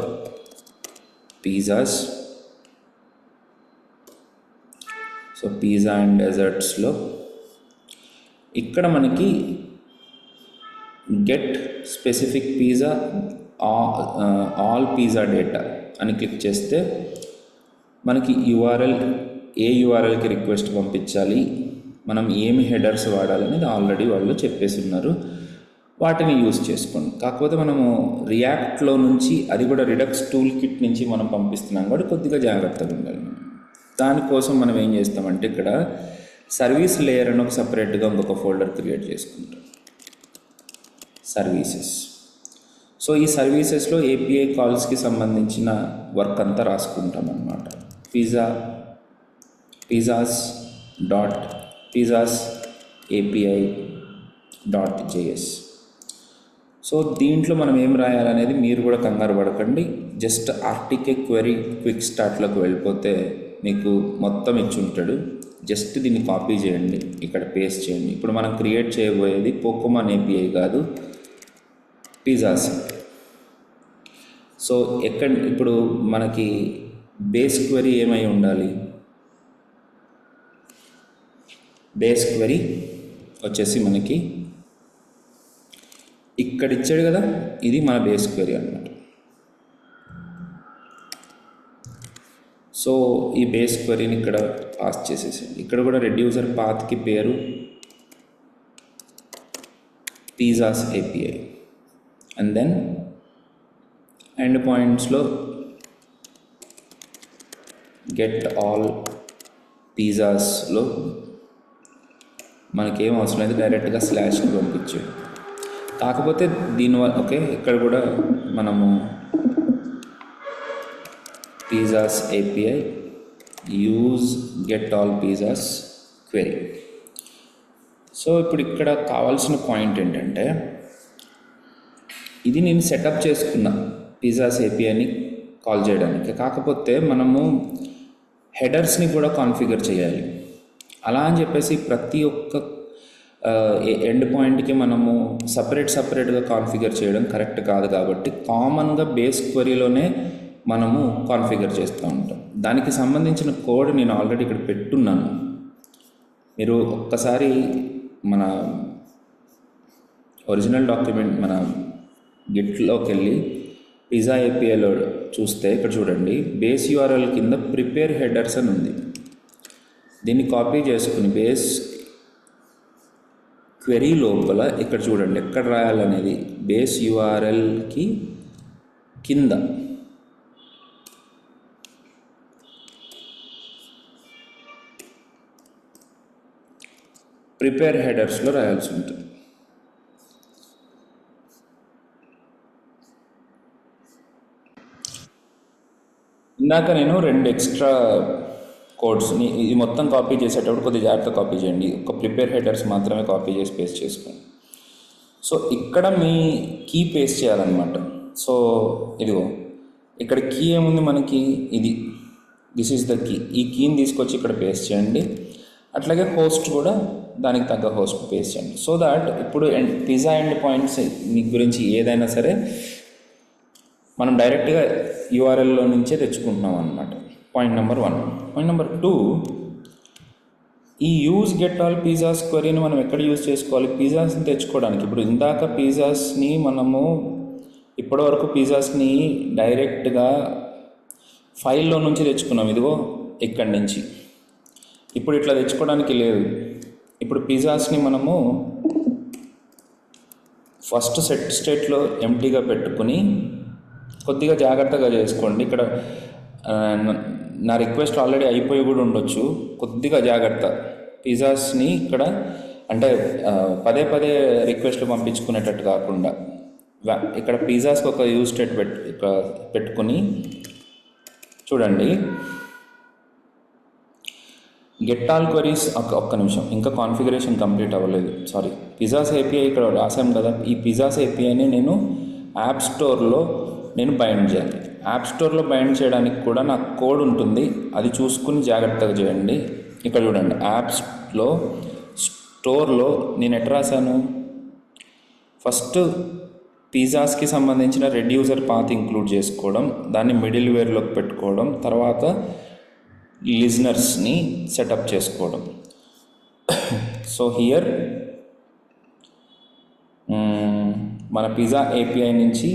pizzas. So pizza and డెజర్ట్స్లో ఇక్కడ మనకి get specific pizza all pizza data అని క్లిక్ చేస్తే మనకి ఏ యూఆర్ఎల్కి రిక్వెస్ట్ పంపించాలి, మనం ఏమి హెడర్స్ వాడాలనేది ఆల్రెడీ వాళ్ళు చెప్పేసి ఉన్నారు. వాటిని యూజ్ చేసుకోండి. కాకపోతే మనము రియాక్ట్లో నుంచి, అది కూడా రిడక్స్ టూల్ కిట్ నుంచి మనం పంపిస్తున్నాం కాబట్టి కొద్దిగా జాగ్రత్తగా ఉండాలి. దానికోసం మనం ఏం చేస్తామంటే ఇక్కడ సర్వీస్ లేయర్ అని ఒక సపరేట్గా ఇంకొక ఫోల్డర్ క్రియేట్ చేసుకుంటాం, సర్వీసెస్. సో ఈ సర్వీసెస్లో ఏపీఐ కాల్స్కి సంబంధించిన వర్క్ అంతా రాసుకుంటాం అన్నమాట. pizzas API.js. సో దీంట్లో మనం ఏం రాయాలనేది మీరు కూడా కంగారు పడకండి. జస్ట్ ఆర్టీకే క్వెరీ క్విక్ స్టార్ట్లోకి వెళ్ళిపోతే మీకు మొత్తం ఇచ్చి ఉంటాడు. జస్ట్ దీన్ని కాపీ చేయండి, ఇక్కడ పేస్ట్ చేయండి. ఇప్పుడు మనం క్రియేట్ చేయబోయేది పోకోమాన్ ఏపీఐ కాదు, పిజ్జాస్. సో ఇప్పుడు మనకి బేస్ క్వెరీ ఏమై ఉండాలి? బేస్ క్వెరీ వచ్చేసి మనకి ఇక్కడ ఇచ్చాడు కదా, ఇది మన బేస్ క్వెరీ అన్నమాట. సో ఈ బేస్ క్వెరీని ఇక్కడ పాస్ చేసేసింది. ఇక్కడ కూడా రెడ్యూసర్ పాత్కి పేరు pizzas API. And then end పాయింట్స్లో గెట్ ఆల్ పిజ్జాస్లో మనకేం అవసరం లేదు, డైరెక్ట్గా స్లాష్కి పంపించు. కాకపోతే దీనివల్ల ఓకే ఇక్కడ కూడా మనము pizzas API use get all pizzas query. So ఇప్పుడు ఇక్కడ కావాల్సిన పాయింట్ ఏంటంటే, ఇది నేను సెటప్ చేసుకున్నా పిజ్జాస్ ఏపీఐని కాల్ చేయడానికి. కాకపోతే మనము హెడర్స్ని కూడా కాన్ఫిగర్ చేయాలి. అలా అని చెప్పేసి ప్రతి ఒక్క ఎండ్ పాయింట్కి మనము సపరేట్గా కాన్ఫిగర్ చేయడం కరెక్ట్ కాదు. కాబట్టి కామన్గా బేస్ క్వెరీలోనే మనము కాన్ఫిగర్ చేస్తూ ఉంటాం. దానికి సంబంధించిన కోడ్ నేను ఆల్రెడీ ఇక్కడ పెట్టున్నాను. మీరు ఒక్కసారి మన ఒరిజినల్ డాక్యుమెంట్ మన గిట్లోకి వెళ్ళి పిజ్జా ఏపీఐలో చూస్తే ఇక్కడ చూడండి, బేస్ యూఆర్ఎల్ కింద ప్రిపేర్ హెడర్స్ అని ఉంది. దీన్ని కాపీ చేసుకుని బేస్ క్వెరీ లోపల ఇక్కడ చూడండి ఎక్కడ రాయాలనేది, బేస్ యూఆర్ఎల్కి కింద ప్రిపేర్ హెడర్స్లో రాయాల్సి ఉంటుంది. ఇందాక నేను 2 ఎక్స్ట్రా కోడ్స్ని ఇది మొత్తం కాపీ చేసేటప్పుడు కొద్దిగా జాగ్రత్త కాపీ చేయండి. ఒక ప్రిపేర్ హెడర్స్ మాత్రమే కాపీ చేసి పేస్ట్ చేసుకోండి. సో ఇక్కడ మీ కీ పేస్ట్ చేయాలన్నమాట. సో ఇదిగో ఇక్కడ కీ ఏముంది మనకి, ఇది దిస్ ఈజ్ ద కీ. ఈ కీని తీసుకొచ్చి ఇక్కడ పేస్ట్ చేయండి. అట్లాగే హోస్ట్ కూడా దానికి తగ్గ హోస్ట్ పేస్ట్ చేయండి. సో దాట్ ఇప్పుడు పిజ్జా ఎండ్ పాయింట్స్ మీ గురించి ఏదైనా సరే మనం డైరెక్ట్గా యూఆర్ఎల్లో నుంచే తెచ్చుకుంటున్నాం అన్నమాట. Point number 1. పాయింట్ నెంబర్ 2, ఈ యూజ్ గెట్ ఆల్ పిజ్జాస్ క్వరీని మనం ఎక్కడ యూజ్ చేసుకోవాలి? పిజ్జాస్ని తెచ్చుకోవడానికి. ఇప్పుడు ఇందాక పిజ్జాస్ని మనము ఇప్పటివరకు పిజ్జాస్ని డైరెక్ట్గా ఫైల్లో నుంచి తెచ్చుకున్నాం, ఇదిగో ఇక్కడి నుంచి. ఇప్పుడు ఇట్లా తెచ్చుకోవడానికి లేదు. ఇప్పుడు పిజ్జాస్ని మనము ఫస్ట్ సెట్ స్టేట్లో ఎంటీగా పెట్టుకుని కొద్దిగా జాగ్రత్తగా చేసుకోండి. ఇక్కడ నా రిక్వెస్ట్ ఆల్రెడీ అయిపోయి కూడా ఉండొచ్చు. కొద్దిగా జాగ్రత్త. పిజ్జాస్ని ఇక్కడ అంటే పదే పదే రిక్వెస్ట్లు పంపించుకునేటట్టు కాకుండా ఇక్కడ పిజ్జాస్కి ఒక యూజ్ స్టేట్ పెట్టుకుని చూడండి. గెట్ ఆల్ క్వరీస్ ఒక్క నిమిషం, ఇంకా కాన్ఫిగరేషన్ కంప్లీట్ అవ్వలేదు, సారీ. పిజ్జాస్ ఏపీఐ ఇక్కడ రాసాం కదా, ఈ పిజ్జాస్ ఏపీఐని నేను యాప్ స్టోర్లో బైండ్ చేయాలి. యాప్ స్టోర్లో బైండ్ చేయడానికి కూడా నాకు కోడ్ ఉంటుంది, అది చూసుకుని జాగ్రత్తగా చేయండి. ఇక్కడ చూడండి, యాప్స్లో స్టోర్లో నేను ఎట్లా రాశాను, ఫస్ట్ పిజ్జాస్కి సంబంధించిన రెడ్యూసర్ పాత్ ఇంక్లూడ్ చేసుకోవడం, దాన్ని మిడిల్ వేర్లోకి పెట్టుకోవడం, తర్వాత లిజనర్స్ని సెటప్ చేసుకోవడం. సో హియర్ మన పిజ్జా ఏపీఐ నుంచి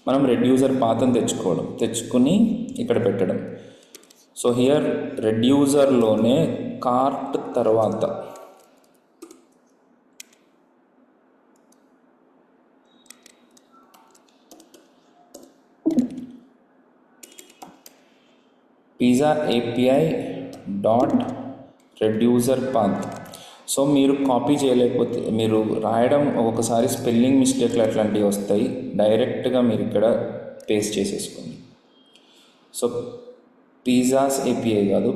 మనం రెడ్యూసర్ పాత్ని తెచ్చుకుని ఇక్కడ పెట్టడం. సో హియర్ రెడ్యూసర్లోనే కార్ట్ తర్వాత pizza API dot reducer path. So మీరు కాపీ చేయలేకపోతే, మీరు రాయడం ఒక్కొక్కసారి స్పెల్లింగ్ మిస్టేక్లు అట్లాంటివి వస్తాయి, డైరెక్ట్గా మీరు ఇక్కడ పేస్ట్ చేసేసుకోండి. సో పిజ్జాస్ ఏపీఐ కాదు,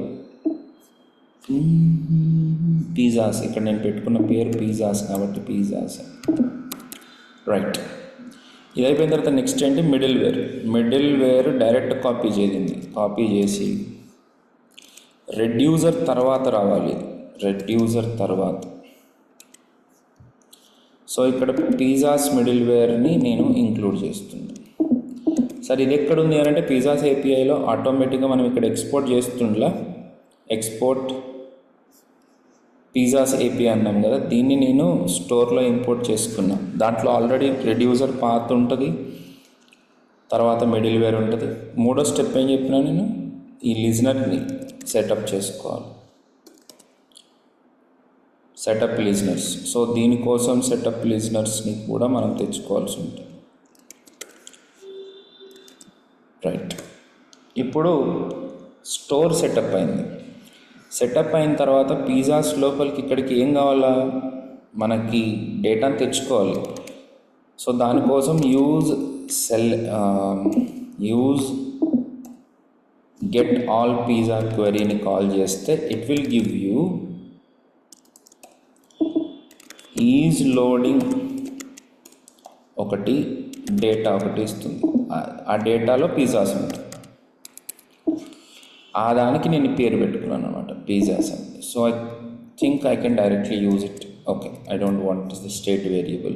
పిజ్జాస్, ఇక్కడ నేను పెట్టుకున్న పేరు పిజ్జాస్ కాబట్టి పిజ్జాస్, రైట్. ఇది అయిపోయిన తర్వాత నెక్స్ట్ ఏంటి, మిడిల్ వేర్ డైరెక్ట్ కాపీ చేసి రెడ్యూసర్ తర్వాత రావాలి, రెడ్యూసర్ తర్వాత. సో ఇక్కడ పిజ్జాస్ మిడిల్ వేర్ని నేను ఇంక్లూడ్ చేస్తున్నాను. సరే, ఇది ఎక్కడ ఉంది అని అంటే పిజ్జాస్ ఏపీఐలో ఆటోమేటిక్గా మనం ఇక్కడ ఎక్స్పోర్ట్ చేస్తుండలా, ఎక్స్పోర్ట్ పిజ్జాస్ ఏపీఐ అన్నాం కదా, దీన్ని నేను స్టోర్లో ఇంపోర్ట్ చేసుకున్నా. దాంట్లో ఆల్రెడీ రెడ్యూసర్ పాత్ ఉంటుంది, తర్వాత మిడిల్ వేర్ ఉంటుంది. మూడో స్టెప్ ఏం చెప్పినా నేను, ఈ లిజనర్ని సెటప్ చేసుకోవాలి, సెటప్ లిజనర్స్. సో దీనికోసం సెటప్ లిజనర్స్ని కూడా మనం తెచ్చుకోవాల్సి ఉంటుంది, రైట్. ఇప్పుడు స్టోర్ సెటప్ అయింది. సెటప్ అయిన తర్వాత పిజ్జాస్ లోపలికి ఇక్కడికి ఏం కావాలా, మనకి డేటాను తెచ్చుకోవాలి. సో దానికోసం యూజ్ గెట్ ఆల్ పిజ్జా క్వరీని కాల్ చేస్తే it will give you is loading ఒకటి, డేటా ఒకటి ఇస్తుంది. ఆ డేటాలో పిజ్జాస్ ఉంటుంది. ఆ దానికి నేను పేరు పెట్టుకున్నాను అనమాట, పిజ్జాస్ అని. So I think I can directly use it. Okay, I don't want the state variable.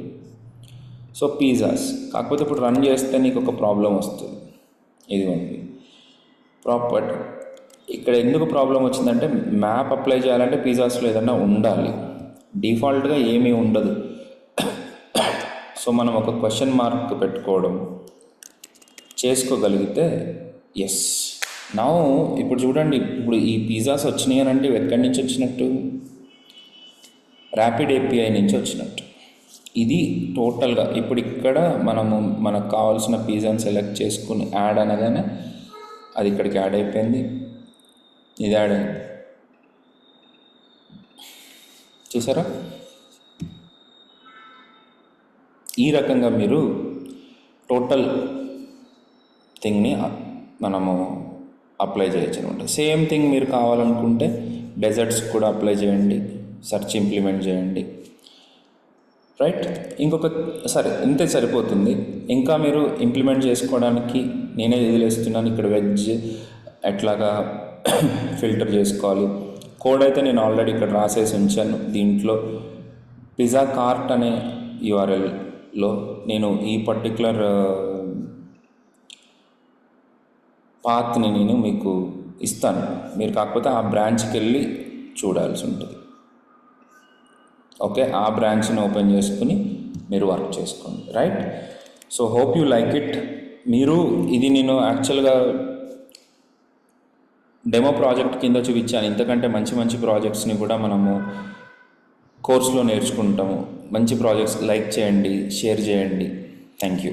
So pizzas. కాకపోతే ఇప్పుడు రన్ చేస్తే నీకు ఒక ప్రాబ్లం వస్తుంది. ఇదిగోండి ప్రాపర్టీ. ఇక్కడ ఎందుకు ప్రాబ్లం వచ్చిందంటే, మ్యాప్ అప్లై చేయాలంటే పిజ్జాస్లో ఏదన్నా ఉండాలి, డిఫాల్ట్గా ఏమీ ఉండదు. సో మనం ఒక క్వశ్చన్ మార్క్ పెట్టుకోవడం చేసుకోగలిగితే ఎస్. నా ఇప్పుడు చూడండి, ఇప్పుడు ఈ పిజ్జాస్ వచ్చినాయి అని అంటే ఎక్కడి నుంచి వచ్చినట్టు, ర్యాపిడ్ ఏపీఐ నుంచి వచ్చినట్టు. ఇది టోటల్గా ఇప్పుడు ఇక్కడ మనకు కావాల్సిన పిజ్జాని సెలెక్ట్ చేసుకుని యాడ్ అనగానే అది ఇక్కడికి యాడ్ అయిపోయింది. ఇది యాడ్ అయింది, చూసారా? ఈ రకంగా మీరు టోటల్ థింగ్ని మనము అప్లై చేయొచ్చు అనమాట. సేమ్ థింగ్ మీరు కావాలనుకుంటే డెజర్ట్స్ కూడా అప్లై చేయండి, సెర్చ్ ఇంప్లిమెంట్ చేయండి. రైట్. ఇంకొక సరే ఇంతే సరిపోతుంది. ఇంకా మీరు ఇంప్లిమెంట్ చేసుకోవడానికి నేనే వదిలేస్తున్నాను. ఇక్కడ వెజ్ ఎట్లాగా ఫిల్టర్ చేసుకోవాలి కోడ్ అయితే నేను ఆల్రెడీ ఇక్కడ రాసేసి ఉంచాను. దీంట్లో పిజ్జా కార్ట్ అనే యూఆర్ఎల్లో నేను ఈ పర్టికులర్ పాత్ని నేను మీకు ఇస్తాను. మీరు కాకపోతే ఆ బ్రాంచ్కి వెళ్ళి చూడాల్సి ఉంటుంది. ఓకే, ఆ బ్రాంచ్ని ఓపెన్ చేసుకుని మీరు వర్క్ చేసుకోండి. Right. So hope you like it. మీరు ఇది నేను యాక్చువల్గా డెమో ప్రాజెక్ట్ కింద చూపించాను. ఇంతకంటే మంచి మంచి ప్రాజెక్ట్స్ని కూడా మనము కోర్సులో నేర్చుకుంటాము. మంచి ప్రాజెక్ట్స్ లైక్ చేయండి, షేర్ చేయండి. Thank you.